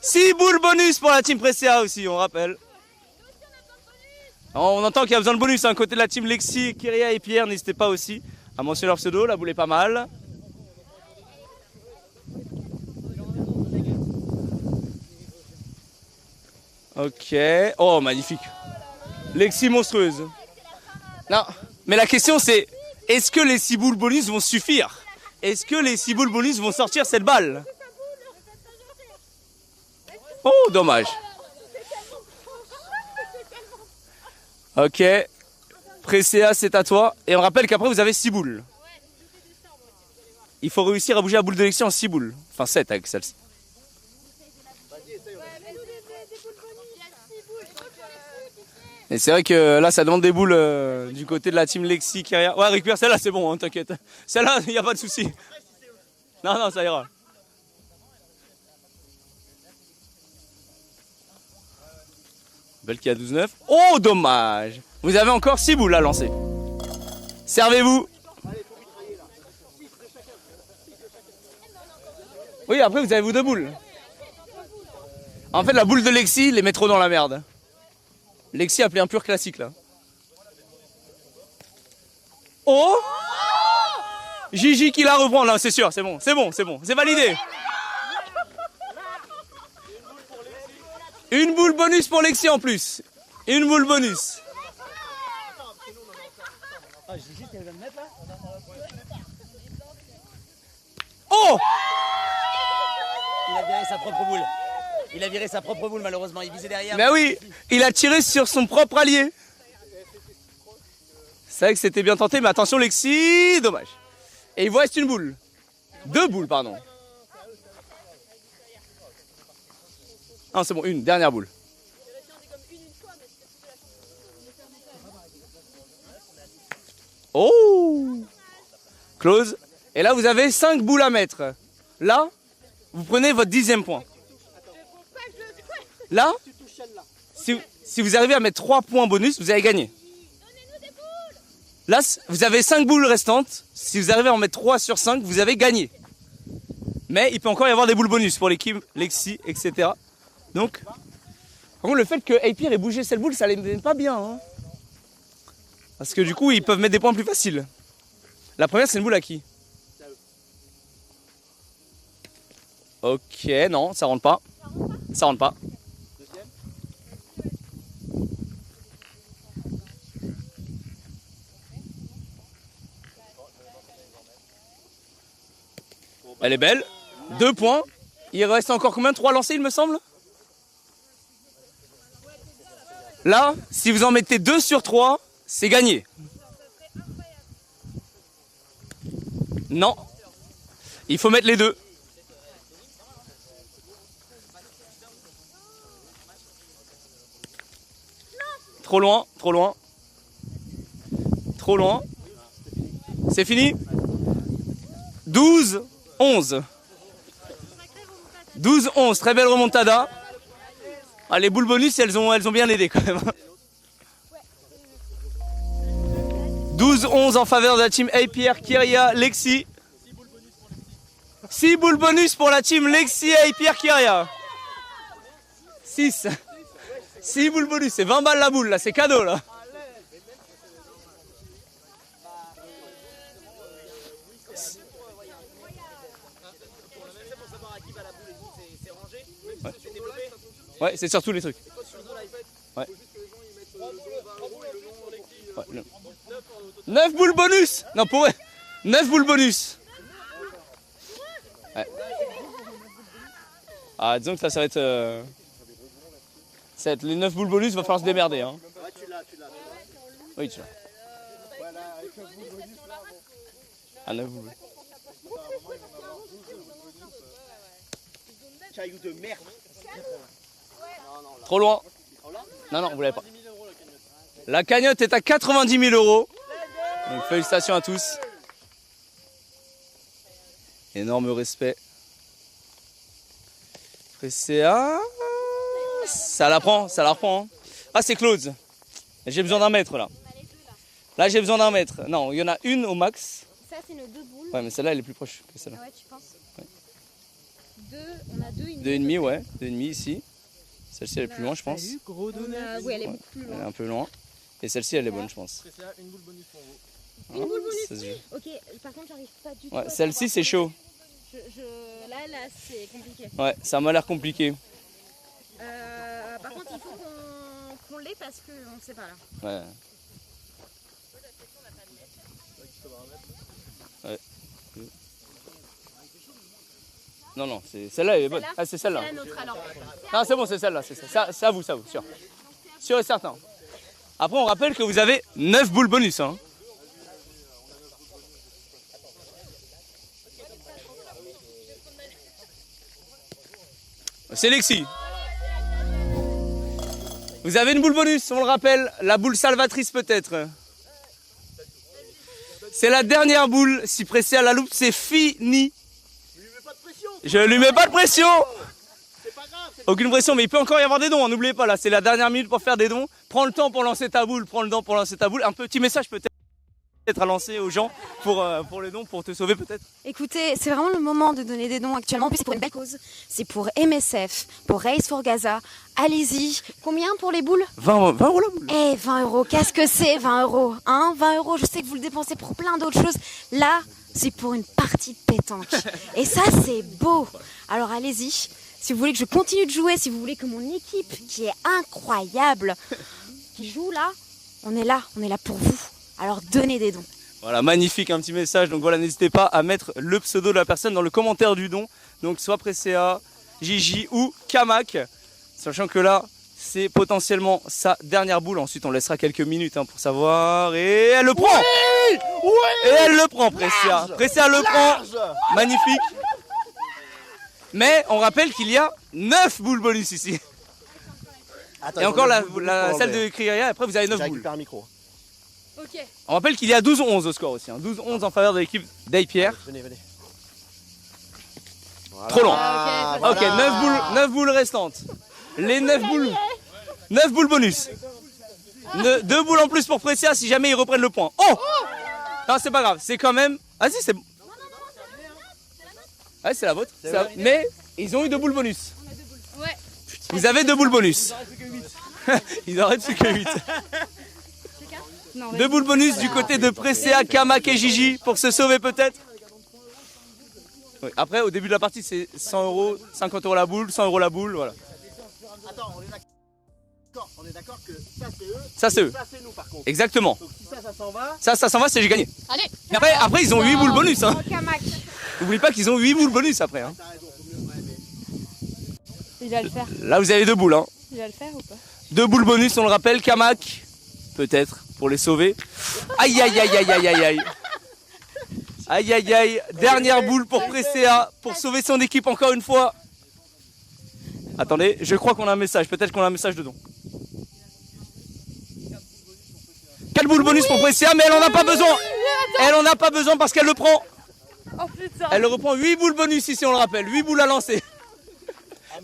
6 boules bonus pour la team Presea aussi, on rappelle. On entend qu'il y a besoin de bonus hein, côté de la team Lexi, Kyria et Pierre. N'hésitez pas aussi à mentionner leur pseudo, la boule est pas mal. Ok. Oh, magnifique. Lexi monstrueuse. Non, mais la question c'est, est-ce que les 6 boules bonus vont suffire? Est-ce que les 6 boules bonus vont sortir cette balle? Oh, dommage. Ok. Presséa, c'est à toi. Et on rappelle qu'après vous avez 6 boules. Il faut réussir à bouger la boule de Lexi en 6 boules. Enfin 7 avec celle-ci. Et c'est vrai que là ça demande des boules du côté de la team Lexi qui arrive. Ouais, récupère celle-là, c'est bon, hein, t'inquiète. Celle-là, il n'y a pas de souci. Non, non, ça ira. Belle qui a 12-9. Oh, dommage. Vous avez encore 6 boules à lancer. Servez-vous. Oui, après vous avez vous 2 boules. En fait, la boule de Lexi les met trop dans la merde. Lexi a appelé un pur classique là. Oh, Gigi qui la reprend là, c'est sûr, c'est bon, c'est bon, c'est bon, c'est validé. Une boule bonus pour Lexi en plus. Une boule bonus. Oh, Il a viré sa propre boule. Il a viré sa propre boule malheureusement, il visait derrière. ben oui, il a tiré sur son propre allié. C'est vrai que c'était bien tenté, mais attention Lexi, dommage. Et il vous reste une boule. 2 boules, pardon. Ah, c'est bon, une dernière boule. Oh, close. Et là, vous avez 5 boules à mettre. Là, vous prenez votre 10e point. Là, si vous arrivez à mettre 3 points bonus, vous avez gagné. Là, vous avez 5 boules restantes. Si vous arrivez à en mettre 3 sur 5, vous avez gagné. Mais il peut encore y avoir des boules bonus pour l'équipe, Lexi, etc. Donc, par contre, le fait que Apir ait bougé cette boule, ça les met pas bien. Hein. Parce que du coup, ils peuvent mettre des points plus faciles. La première, c'est une boule à qui? Ok, non, ça rentre pas. Ça rentre pas. Elle est belle. 2 points. Il reste encore combien? 3 lancés, il me semble. Là, si vous en mettez 2 sur 3, c'est gagné. Non. Il faut mettre les 2. Trop loin, trop loin. Trop loin. C'est fini? 12, 11. 12, 11. Très belle remontada. Ah, les boules bonus, elles ont bien aidé quand même. 12, 11 en faveur de la team Apir, Kyria, Lexi. 6 boules bonus pour la team Lexi, Apir, Kyria. 6. 6 boules bonus, c'est 20 balles la boule là, c'est cadeau là. Ouais, c'est surtout les trucs. Ouais. Ouais. 9 boules bonus. Non, pour vrai. 9 boules bonus. Ouais. Ah, disons que ça va être... ça va être les 9 boules bonus, va falloir se démerder. Hein. Oui, tu l'as. Ah, 9 boules. Caillou de merde. Trop loin. Non, non, vous l'avez pas. La cagnotte est à 90 000 €. Donc félicitations à tous. Énorme respect. Presséa. Ça la prend, ça la reprend. Hein. Ah, c'est close. J'ai besoin d'un mètre là. Là, j'ai besoin d'un mètre. Non, il y en a une au max. Ça, c'est nos 2 boules. Ouais, mais celle-là, elle est plus proche que celle-là. Ah ouais, tu penses? Ouais. On a 2,5. 2,5, ouais. 2,5 ici. Celle-ci, elle est plus loin, je pense. Oui, elle est beaucoup plus Elle est loin. un peu loin. Et celle-ci, elle est bonne, je pense. Une boule bonus pour vous. Une boule bonus. Ça se joue. Ok, par contre, j'arrive pas du tout. Ouais, à celle-ci, savoir. c'est chaud. Là, c'est compliqué. Ouais, ça m'a l'air compliqué. Par contre, il faut qu'on l'ait parce qu'on ne sait pas là. Ouais. Ouais. Non, c'est celle-là, elle est bonne. Celle-là Ah, c'est celle-là. C'est la nôtre alors. Non, c'est bon, c'est celle-là. C'est à vous, sûr. Sûr et certain. Après, on rappelle que vous avez 9 boules bonus. Hein. C'est Lexi. Vous avez une boule bonus, on le rappelle. La boule salvatrice peut-être. C'est la dernière boule. Si pressé à la loupe, c'est fini. Je lui mets pas de pression. Aucune pression, mais il peut encore y avoir des dons, hein, n'oubliez pas, là c'est la dernière minute pour faire des dons. Prends le temps pour lancer ta boule, Un petit message peut-être à lancer aux gens pour les dons, pour te sauver peut-être. Écoutez, c'est vraiment le moment de donner des dons actuellement. En plus, c'est pour une belle cause. C'est pour MSF, pour Race for Gaza. Allez-y. Combien pour les boules? 20 euros la boule. 20 euros, qu'est-ce que c'est 20 euros hein 20 euros, je sais que vous le dépensez pour plein d'autres choses. Là, c'est pour une partie de pétanque. Et ça, c'est beau. Alors allez-y. Si vous voulez que je continue de jouer, si vous voulez que mon équipe, qui est incroyable, qui joue là, on est là pour vous. Alors donnez des dons. Voilà, magnifique, un petit message. Donc voilà, n'hésitez pas à mettre le pseudo de la personne dans le commentaire du don. Donc soit Presea, Gigi ou Kamak. Sachant que là, c'est potentiellement sa dernière boule. Ensuite, on laissera quelques minutes pour savoir. Et elle le prend. Oui, et elle le prend, Presea. Presea le prend. Magnifique. Mais on rappelle qu'il y a 9 boules bonus ici. Attends, et encore celle de Crieria, après vous avez 9 boules. Un micro. Ok. On rappelle qu'il y a 12-11 au score aussi. 12-11 en faveur de l'équipe d'Aipierre. Venez. Voilà. Trop long. Ok, ok, 9 boules restantes. Les 9 boules bonus. 2 boules en plus pour Presea si jamais ils reprennent le point. Oh non, c'est pas grave, c'est quand même... Ah si, c'est... Ouais, c'est la vôtre. Mais ils ont eu 2 boules bonus. Ouais. Vous avez 2 boules bonus. Il en reste plus que 8. 2 boules bonus du côté de Presea, Kamak et Gigi pour se sauver peut-être. Oui. Après, au début de la partie, c'est 100 euros, 50 euros la boule, 100 euros la boule, voilà. Attends, on est d'accord que ça c'est eux. Ça c'est eux. Ça c'est nous par contre. Exactement. Donc si ça s'en va. Ça s'en va, c'est j'ai gagné. Allez. Mais après, ils ont 8 boules bonus. Hein. Kamak. N'oubliez pas qu'ils ont 8 boules bonus après. Hein. Il va le faire. Là, vous avez 2 boules. Hein. Il va le faire ou pas? 2 boules bonus, on le rappelle. Kamak, peut-être, pour les sauver. Aïe, aïe, aïe, aïe, aïe, aïe, aïe. Aïe, aïe, aïe. Dernière boule pour Presea, pour sauver son équipe encore une fois. Attendez, je crois qu'on a un message. Peut-être qu'on a un message dedans. 4 boules bonus pour Presea, mais elle en a pas besoin. Elle en a pas besoin parce qu'elle le prend. Oh putain. Elle reprend 8 boules bonus ici, on le rappelle. 8 boules à lancer.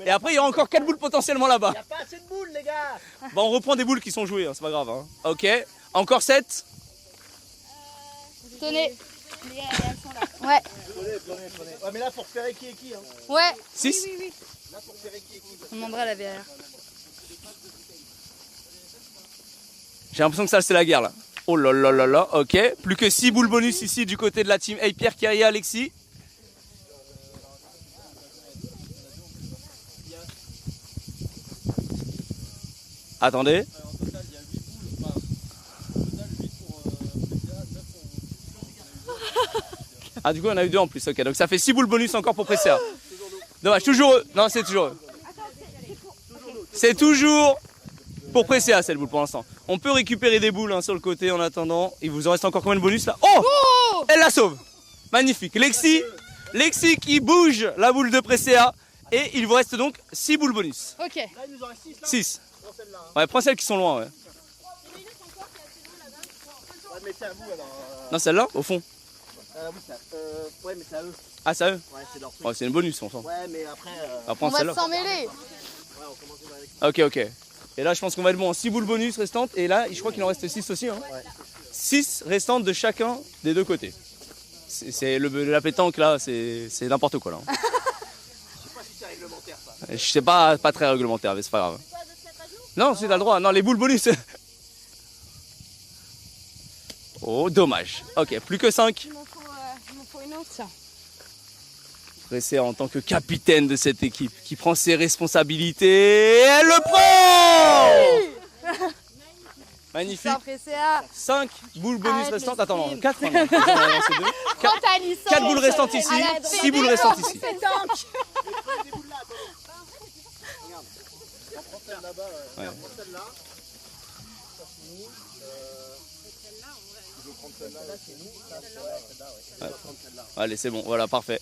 Et après, il y aura encore 4 boules potentiellement là-bas. Il n'y a pas assez de boules, les gars. Bon, on reprend des boules qui sont jouées, hein, c'est pas grave. Hein. Ok, encore 7. Tenez. Ouais. Ouais, mais là, pour repérer qui est qui. Hein. Ouais. 6. Là, pour repérer qui est qui. On demandera la VR. J'ai l'impression que ça, c'est la guerre là. Oh là là là là, ok. Plus que 6 boules bonus ici du côté de la team. Hey, Pierre, Kyria, Alexis. Attendez. Ah, du coup, on a eu 2 en plus. Ok, donc ça fait 6 boules bonus encore pour Presea. Dommage, toujours eux. Non, c'est toujours eux. C'est toujours pour Presea cette boule pour l'instant. On peut récupérer des boules sur le côté en attendant. Il vous en reste encore combien de bonus là? Oh, elle la sauve. Magnifique. Lexi qui bouge la boule de Presea. Et il vous reste donc 6 boules bonus. Ok. Là, il nous en reste 6 là. 6. Prends celle-là. Hein. Ouais, prends celles qui sont loin. Ouais. Ouais, mais c'est à vous alors. Non, celle-là, au fond. Oui, ça. Ouais, mais c'est à eux. Ah, c'est à eux. Ouais, c'est leur truc. Ouais, c'est une bonus, on sent. Ouais, mais après. On va On prendre va celle-là. s'en mêler. Ouais, on commence avec. Ok. Et là, je pense qu'on va être bon en 6 boules bonus restantes. Et là, je crois qu'il en reste 6 aussi. Hein. Ouais. 6 restantes de chacun des 2 côtés. C'est la pétanque là, c'est n'importe quoi là. Je sais pas si c'est réglementaire ça. Je sais pas très réglementaire, mais c'est pas grave. Non, c'est t'as le droit. Non, les boules bonus. Oh, dommage. Ok, plus que 5. Il m'en faut une autre, tiens. Presséa en tant que capitaine de cette équipe qui prend ses responsabilités. Et elle le prend. Magnifique. Presséa. 5 boules bonus Arrête restantes. les Attends, non, films. 4. Quand t'as licence. 4 boules restantes ici. 6 boules restantes ici. Ouais. Ouais. Allez, c'est bon, voilà, parfait.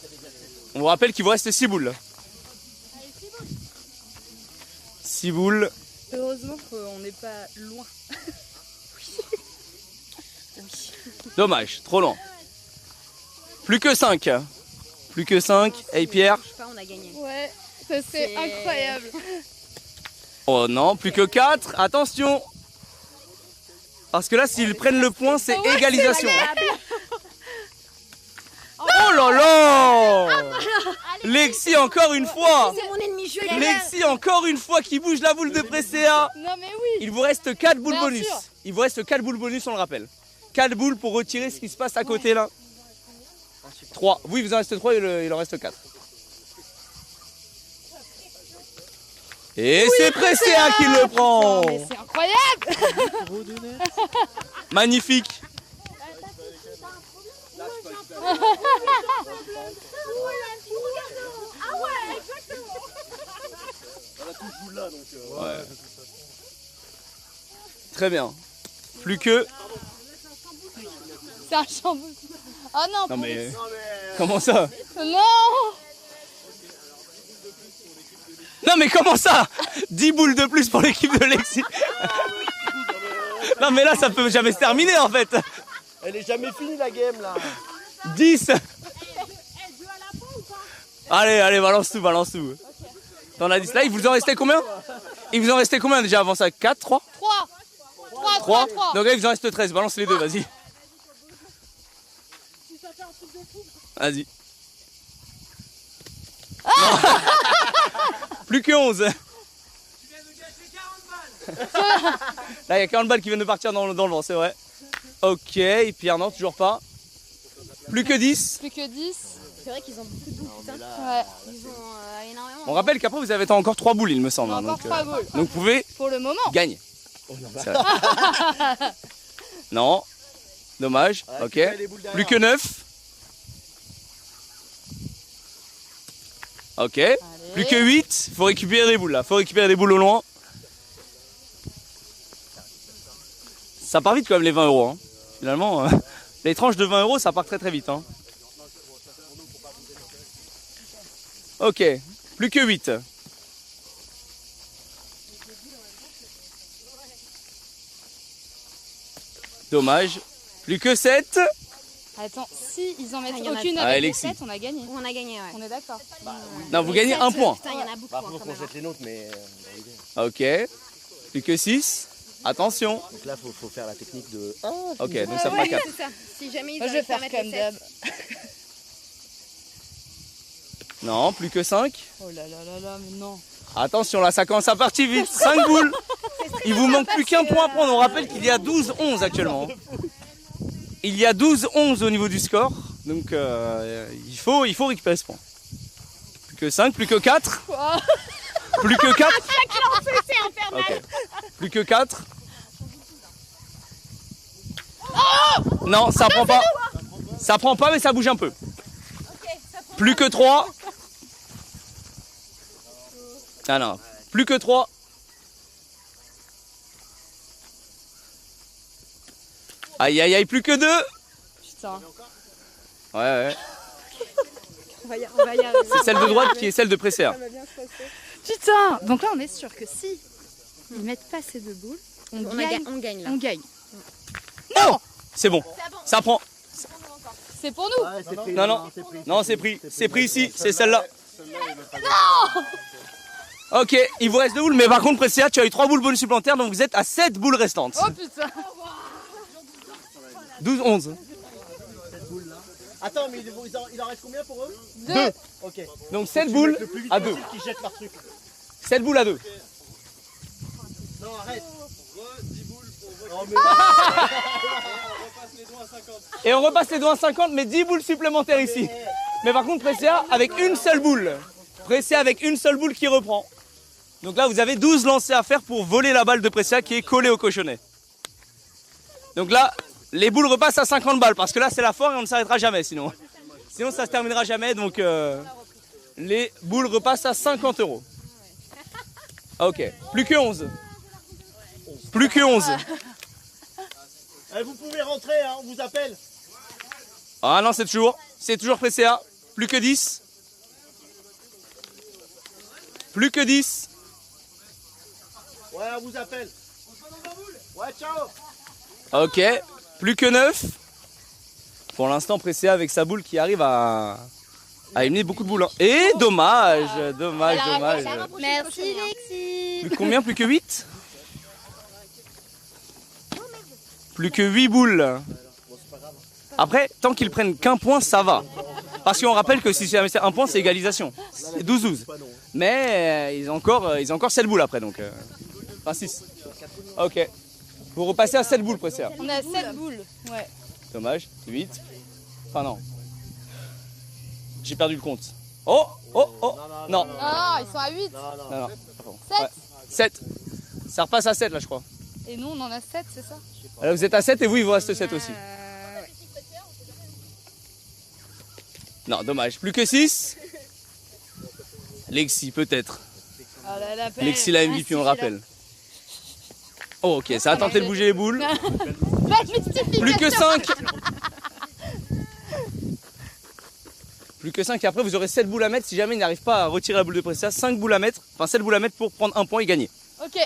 On vous rappelle qu'il vous reste 6 boules. 6 boules. Heureusement qu'on n'est pas loin. Dommage, trop lent. Plus que 5. Plus que 5. Hey Pierre. Je sais pas, on a gagné. Ouais, ça c'est incroyable. Oh non, plus que 4. Attention. Parce que là, s'ils prennent le point, c'est égalisation. Oh là là. Lexi encore une fois. C'est mon ennemi juré. Lexi encore une fois qui bouge la boule de Presséa. Non mais oui. Il vous reste 4 boules Bien bonus. sûr. Il vous reste 4 boules bonus, on le rappelle. 4 boules pour retirer ce qui se passe à côté là. 3. Oui, il vous en reste 3, il en reste 4. Et c'est Presséa qui le prend. Mais c'est incroyable. Magnifique. Ouais. Très bien. Plus que... C'est un chamboule. Oh non. Non mais... Comment ça? Non. Non mais comment ça? 10 boules de plus pour l'équipe de Lexi. Non mais là ça peut jamais se terminer en fait. Elle est jamais finie la game là. 10. Allez, balance tout. T'en as 10. Là, il vous en restait combien? Il vous en restait combien déjà avant ça? 4, 3? 3. Donc là, il vous en reste 13. Balance les deux, vas-y. Vas-y. Plus que 11. Là, il y a 40 balles qui viennent de partir dans le vent, c'est vrai. Ok, et Pierre, non, toujours pas. Plus que 10. Plus que 10. C'est vrai qu'ils ont beaucoup de boules, putain. Ouais. Ils ont énormément. On rappelle qu'après, vous avez encore 3 boules, il me semble. Encore 3 boules. Donc, vous pouvez Pour le moment. gagner. C'est vrai. Non. Dommage. Ok. Plus que 9. Ok. Plus que 8. Il faut récupérer des boules là. Faut récupérer des boules au loin. Ça part vite quand même les 20 euros. Hein. Finalement, les tranches de 20 euros, ça part très très vite. Hein. Ok. Plus que 8. Dommage. Plus que 7. Attends, si ils en mettent il y en a- aucune Ah, avec Alexis. 7, on a gagné. On a gagné, ouais. On est d'accord. Non, vous gagnez un point. Putain, il y en a beaucoup. Par hein, contre, quand on même, jette les nôtres, mais. Ok. Plus que 6. Attention. Donc là, faut faire la technique de. Ok, donc ça fera 4. C'est ça. Si jamais ils Moi, je vais arrivent pas à faire mettre comme les d'hab. 7. Non, plus que 5. Oh là là là là, mais non. Attention, là, ça commence à partir vite. 5 boules. Il vous manque plus qu'un point à prendre. On rappelle qu'il y a 12-11 actuellement. Il y a 12-11 au niveau du score. Donc, il faut récupérer ce point. Plus que 5, plus que 4. Plus que 4. Ok. Plus que 4. Non, ça prend pas. Ça prend pas, mais ça bouge un peu. Plus que 3. Ah non, plus que 3. Aïe aïe aïe, plus que 2. Putain. Ouais. On va y arriver. C'est celle de droite qui est celle de Presséa. Putain. Donc là, on est sûr que si ils mettent pas ces 2 boules, on gagne. là. On gagne. Non. C'est bon. Ça prend. C'est pour nous. Ouais, c'est pris. Non. c'est pris. Non, c'est pris. C'est pris ici. C'est celle-là. Ok, il vous reste 2 boules, mais par contre, Presséa, tu as eu 3 boules bonus supplémentaires, donc vous êtes à 7 boules restantes. Oh putain. 12-11. Attends, mais il en reste combien pour eux? 2. Ok. Donc 7 boules Le plus vite à 2. possible qu'ils jettent leur truc. 7 boules à 2. Non, arrête. Et on repasse les doigts à 50, mais 10 boules supplémentaires ici. Mais par contre, Presséa avec une seule boule. Presséa avec une seule boule qui reprend. Donc là, vous avez 12 lancers à faire pour voler la balle de Presséa qui est collée au cochonnet. Donc là, les boules repassent à 50 balles parce que là, c'est la foire et on ne s'arrêtera jamais sinon. Sinon, ça se terminera jamais. Donc les boules repassent à 50 €. Ok, plus que 11. Plus que 11. Vous pouvez rentrer, hein, on vous appelle. Ah non, c'est toujours Presséa. Plus que 10. Plus que 10. Ouais, on vous appelle. Ouais, ciao. Ok, plus que 9. Pour l'instant, Presséa avec sa boule qui arrive à éliminer beaucoup de boules. Hein. Et dommage. Merci Lexi. Plus combien? Plus que 8? Plus que 8 boules. Après, tant qu'ils prennent qu'un point, ça va. Parce qu'on rappelle que si c'est un point, c'est égalisation. C'est 12-12. Mais ils ont encore 7 boules après. Donc, enfin 6. Ok. Vous repassez à 7 boules, Presséa. On a 7 boules. Ouais. Dommage. 8. Enfin non. J'ai perdu le compte. Oh. Non. Ah, ils sont à 8. Non. 7. Ouais. 7. Ça repasse à 7 là, je crois. Et nous, on en a 7, c'est ça? Là, vous êtes à 7 et vous, il vous reste 7 aussi. Ouais. Non, dommage. Plus que 6. Lexi, peut-être. Oh là là, Lexi, la MVP, on le rappelle. Oh, ok, ça a tenté de bouger les boules. Plus que 5. Plus que 5 et après vous aurez 7 boules à mettre si jamais il n'arrive pas à retirer la boule de Presséa. 5 boules à mettre, enfin 7 boules à mettre pour prendre un point et gagner. Ok.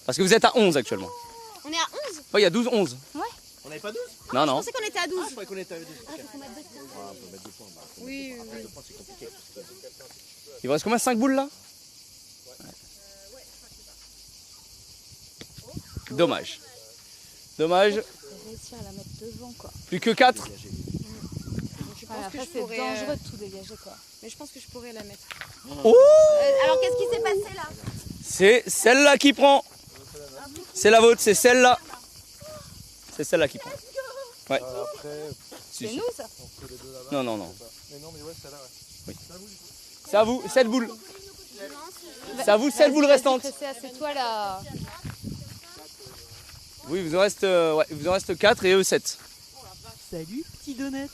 Parce que vous êtes à 11 actuellement. On est à 11. Oh, il y a 12, 11. On n'avait pas 12? Non, Je non. pensais qu'on était à 12. Je croyais qu'on était à 12. Oui. Il vous reste combien? 5 boules là? Dommage. Dommage. Réussir à la mettre devant, quoi. Plus que 4. Après, c'est dangereux de tout dégager, quoi. Mais je pense que je pourrais la mettre. Oh, Alors, qu'est-ce qui s'est passé là? c'est celle-là qui prend. C'est la vôtre, c'est celle-là. C'est celle-là qui prend. Ouais. Si, C'est si. nous, ça? Non. Mais non, mais ouais, celle-là, ouais. C'est à vous, 7 boules. C'est à vous, 7 boules restantes. C'est toi, là. Oui, il vous en reste 4 et eux 7. Salut, petit donut.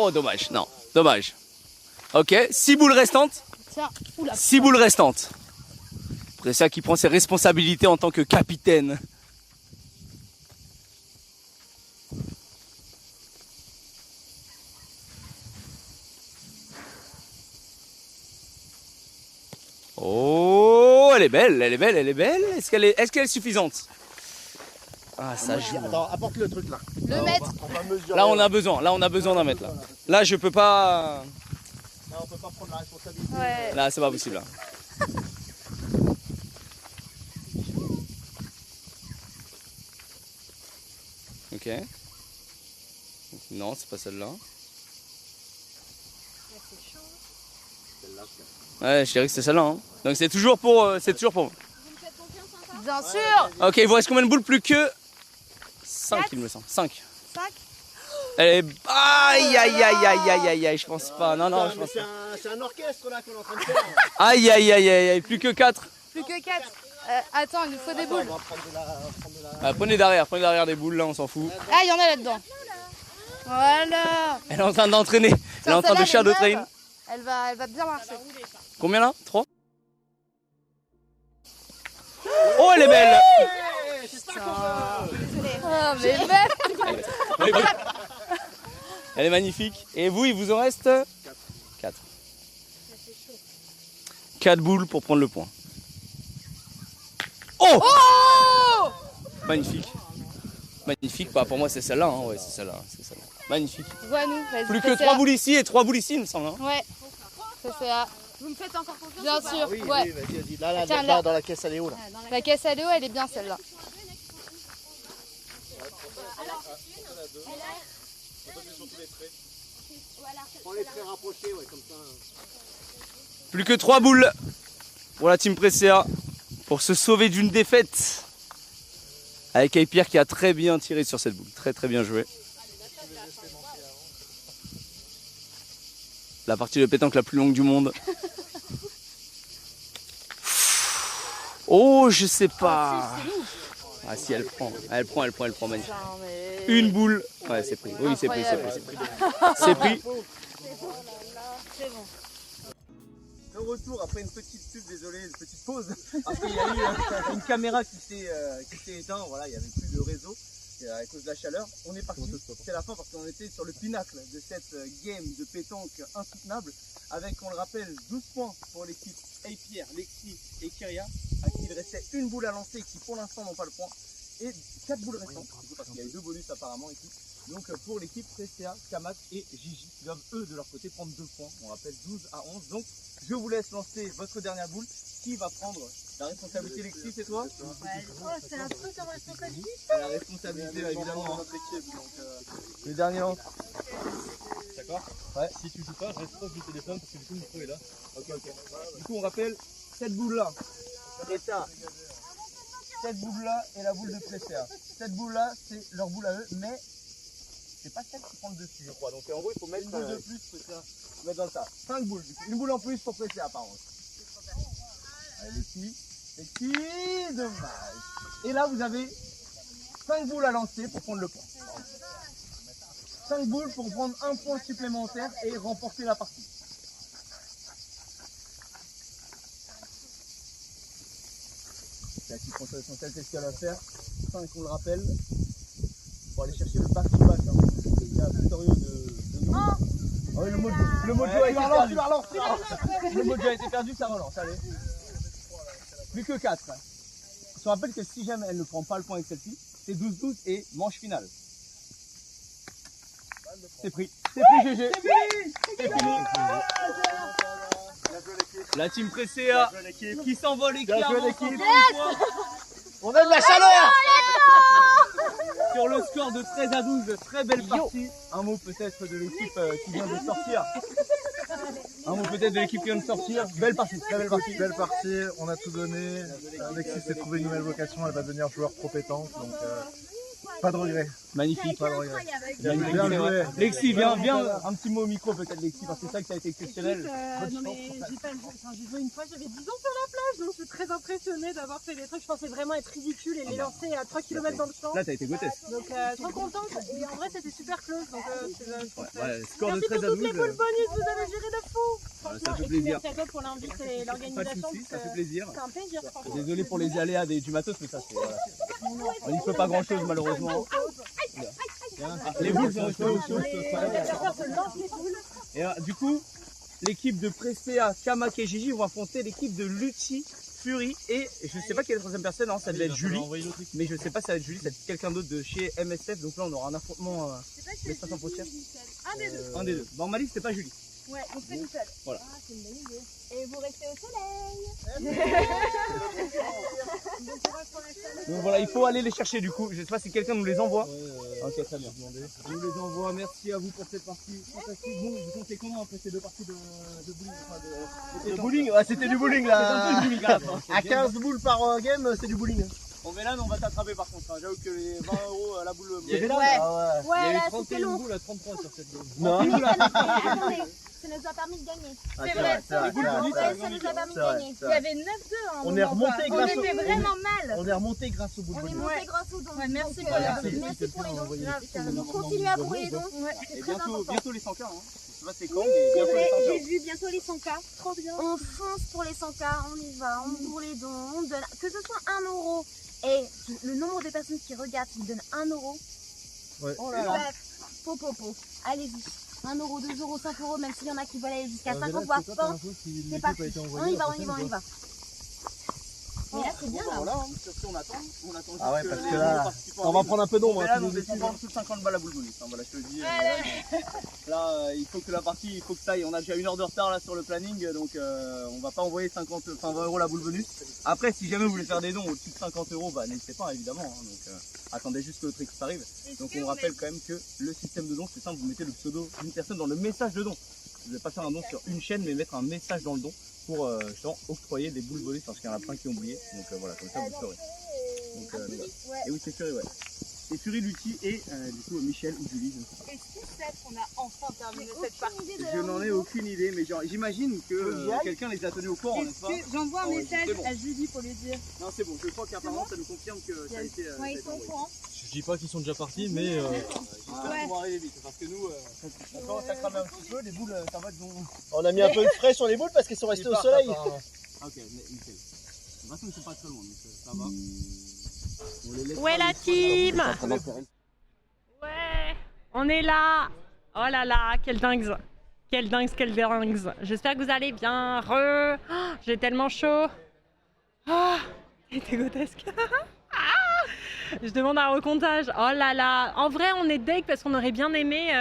Oh, dommage, non, dommage. Ok, 6 boules restantes. Tiens, oula. 6 boules restantes. Presséa qui prend ses responsabilités en tant que capitaine. Oh, elle est belle. Est-ce qu'elle est suffisante? Ah, ça joue. Attends, apporte le truc là. Le mètre. On va mesurer. Là, on a besoin d'un mètre là. Là, je peux pas. Là, on peut pas prendre la responsabilité. Ouais. Là, c'est pas possible. Là. Ok. Non, c'est pas celle-là. Ouais, je dirais que c'est celle-là. Hein. Donc c'est toujours pour vous. Bien sûr. Ok, il vous reste combien de boules? Plus que 5, il me semble. 5. 5. Elle est... Aïe, je pense pas. Non, je pense pas. C'est un orchestre là qu'on est en train de faire. Aïe, plus que 4. Plus que 4. Attends, il nous faut des boules. On va prendre de la... Ah, prenez derrière des boules là, on s'en fout. Ah, il y en a là-dedans. Voilà. Elle est en train d'entraîner. Elle est en train de shadow train. Elle va bien marcher. Combien là? 3? Oh, elle est belle! Oh, mais même. Elle est magnifique. Et vous, il vous en reste 4. 4 boules pour prendre le point. Oh! Magnifique. Magnifique. Bah, pour moi, c'est celle-là. Hein. Ouais, c'est celle-là. Magnifique. Vois-nous, vas-y. Plus que 3 boules ici et 3 boules ici, il me semble. Hein. Ouais. C'est ça. Vous me faites encore confiance? Bien ou pas? sûr. Oui, Ouais. oui, vas-y. Là, Tiens, là, là. dans la caisse, elle est où là? La caisse à l'eau, elle est bien celle-là. Prends les traits rapprochés, ouais, comme ça. Plus que 3 boules pour la team Presea pour se sauver d'une défaite. Avec Pierre qui a très bien tiré sur cette boule. Très très bien joué. La partie de pétanque la plus longue du monde. Oh, je sais pas. Ah si, elle prend, magnifique. Une boule. Ouais, c'est pris. Oui, c'est pris. C'est pris. De retour après une petite pub, désolé, une petite pause, parce qu'il y a eu une caméra qui s'est éteinte, voilà, il n'y avait plus de réseau à cause de la chaleur. On est parti, c'est la fin parce qu'on était sur le pinacle de cette game de pétanque insoutenable, avec, on le rappelle, 12 points pour l'équipe Pierre, Lexi et Kyria, à qui il restait une boule à lancer qui pour l'instant n'ont pas le point, et 4 boules restantes, parce qu'il y a eu 2 bonus apparemment ici. Donc pour l'équipe Presea, Kamak et Gigi, qui doivent eux de leur côté prendre 2 points. On rappelle 12 à 11. Donc je vous laisse lancer votre dernière boule. Qui va prendre la responsabilité? Lexi, c'est toi? C'est un truc comme responsabilité. La responsabilité évidemment. Le dernier lance. D'accord? Ouais. Si tu joues pas, reste proche du téléphone parce que du coup le micro est là. Ok. Du coup on rappelle cette boule là. Et ça. Cette boule là est la boule de Presea. Cette boule là c'est leur boule à eux, mais c'est pas celle qui prend le dessus, je crois. Donc en gros, il faut mettre une boule de plus, Presea. Mettre dans le tas. 5 boules. Une boule en plus pour Presea, par contre. Allez, les petits, dommage. Et là, vous avez 5 boules à lancer pour prendre le point. 5 boules pour prendre un point supplémentaire et remporter la partie. La petite conseil essentiel, qu'est-ce qu'elle va faire? 5, on le rappelle. Pour aller chercher le back-to-back. Il y a Victorio de nous. Oh, oui, le mojo a été perdu. Le mojo a été perdu, ça relance. Allez. Plus que 4. Je te rappelle que si jamais elle ne prend pas le point avec celle-ci, c'est 12-12 et manche finale. C'est pris. C'est pris, GG. C'est fini. La team Presea qui s'envole et qui avance. On aime la chaleur. Sur le score de 13 à 12, très belle partie. Un mot peut-être de l'équipe qui vient de sortir. Belle partie, très belle partie. Belle partie, on a tout donné. Alexis s'est trouvé une nouvelle vocation, elle va devenir joueur pro pétanque, donc pas de regret. Magnifique. Pas de regret. Bien joué. Lexi, viens un petit mot au micro peut-être Lexi, parce que c'est ça que ça a été exceptionnel. Non mais j'ai joué une fois, j'avais 10 ans sur la plage, donc je suis très impressionnée d'avoir fait des trucs. Je pensais vraiment être ridicule et les lancer à 3 km dans le champ. Là t'as été gothesse. Donc trop contente et en vrai c'était super close. Donc score de merci 13 pour à toutes 12. les boules bonus, vous avez géré de fou. Ça Franchement, fait et puis plaisir. merci à toi pour l'invite et Pas de l'organisation. soucis, ça fait plaisir. C'est un plaisir franchement. Désolé pour les aléas du matos, mais ça c'est... Voilà. On n'y peut pas grand chose malheureusement. Les boules sont restées au chaud. Et du coup, l'équipe de Presea, Kamak et Gigi vont affronter l'équipe de Lutti, Fury et je sais pas quelle est la troisième personne, hein, ça devait être Julie. Mais je sais pas si ça va être Julie, ça va être quelqu'un d'autre de chez MSF. Donc là on aura un affrontement des 500 potières. Un des deux. Bon, on m'a dit que c'était pas Julie. Ouais, on fait tout seul. Voilà. Ah, c'est une bonne idée. Et vous restez au soleil. Donc voilà, il faut aller les chercher du coup. Je sais pas si quelqu'un nous les envoie. Ok, très bien. On nous les envoie. Merci à vous pour cette partie fantastique. Bon, vous sentez comment après ces deux parties de bowling, De bowling, ouais, c'était du bowling là. C'est un peu du bowling à la fin. À 15 boules par game, c'est du bowling. Bon, mais là, on va t'attraper par contre. Hein. J'avoue que les 20 € à la boule. Ouais. Ah ouais. Ouais, là, c'était long. boules à 33 sur cette boule. Non. Attendez, ça nous a permis de gagner. C'est vrai, Ça nous a permis de gagner. Il y avait 9-2. On est remonté On grâce était vraiment mal. On est remonté grâce au boule On est bonus. monté grâce aux dons. Merci Donc, merci pour les dons. Continuez à courir les dons. Et C'est très important. bientôt les 100K. Hein. Je sais pas c'est quand, Oui, mais bientôt les 100K. j'ai vu bientôt les 100K. Trop bien. On fonce pour les 100K, on y va, on ouvre les dons, on donne. Que ce soit 1 € et le nombre de personnes qui regardent, qui donnent 1 €. Ouais. Oh là là. Po. Allez-y. 1 €, 2 €, 5 €, même s'il y en a qui veulent aller jusqu'à 50 voire 100. C'est parti. On y va. Mais là, c'est bien Bon, là. voilà, hein, on attend juste Ah ouais, parce les que là, nouveaux participants on va arrivent. prendre un peu d'ombre. Mais hein, là, tous on les descend équipes. pas en dessous de 50 balles à boule bonus. Hein, voilà, je te le dis. Là, il faut que la partie, il faut que ça aille. On a déjà 1 heure de retard là sur le planning, donc on va pas envoyer 20 € la boule bonus. Après, si jamais vous voulez faire des dons au-dessus de 50 €, bah n'hésitez pas évidemment. Hein, donc attendez juste que l'autre équipe arrive. Donc on rappelle quand même que le système de don, c'est simple, vous mettez le pseudo d'une personne dans le message de don. Vous n'allez pas faire un don sur une chaîne, mais mettre un message dans le don pour justement octroyer des boules bonus parce qu'il y en a plein qui ont oublié. Donc voilà, comme ça vous le saurez. Donc, voilà. Et oui, c'est Fury, ouais. C'est Fury, Lucie et du coup Michel ou Julie, je ne sais pas. Est-ce que Seth, on a enfin terminé cette partie? Je n'en ai aucune idée, mais j'imagine que quelqu'un les a tenus au courant, n'est-ce pas? J'envoie un Ah ouais, message c'est bon. à Julie pour lui dire. Non, c'est bon, je crois qu'apparemment ça nous confirme que ça a été. Ouais, ils sont au courant. Je dis pas qu'ils sont déjà partis, mais On va arriver vite parce que nous, on commence à cramer un petit peu, les boules, ça va donc. on a mis un peu de frais sur les boules parce qu'elles sont restées au soleil. Ok, nickel. De toute façon, ils sont pas très loin, donc ça va. On les laisse Ouais, pas la les team. soigner. Ouais, on est là. Oh là là, quelle dingue. Quelle dingue. J'espère que vous allez bien. J'ai tellement chaud. C'est grotesque. Je demande un recomptage. Oh là là. En vrai, on est deg parce qu'on aurait bien aimé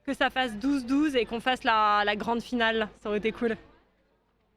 que ça fasse 12-12 et qu'on fasse la grande finale. Ça aurait été cool.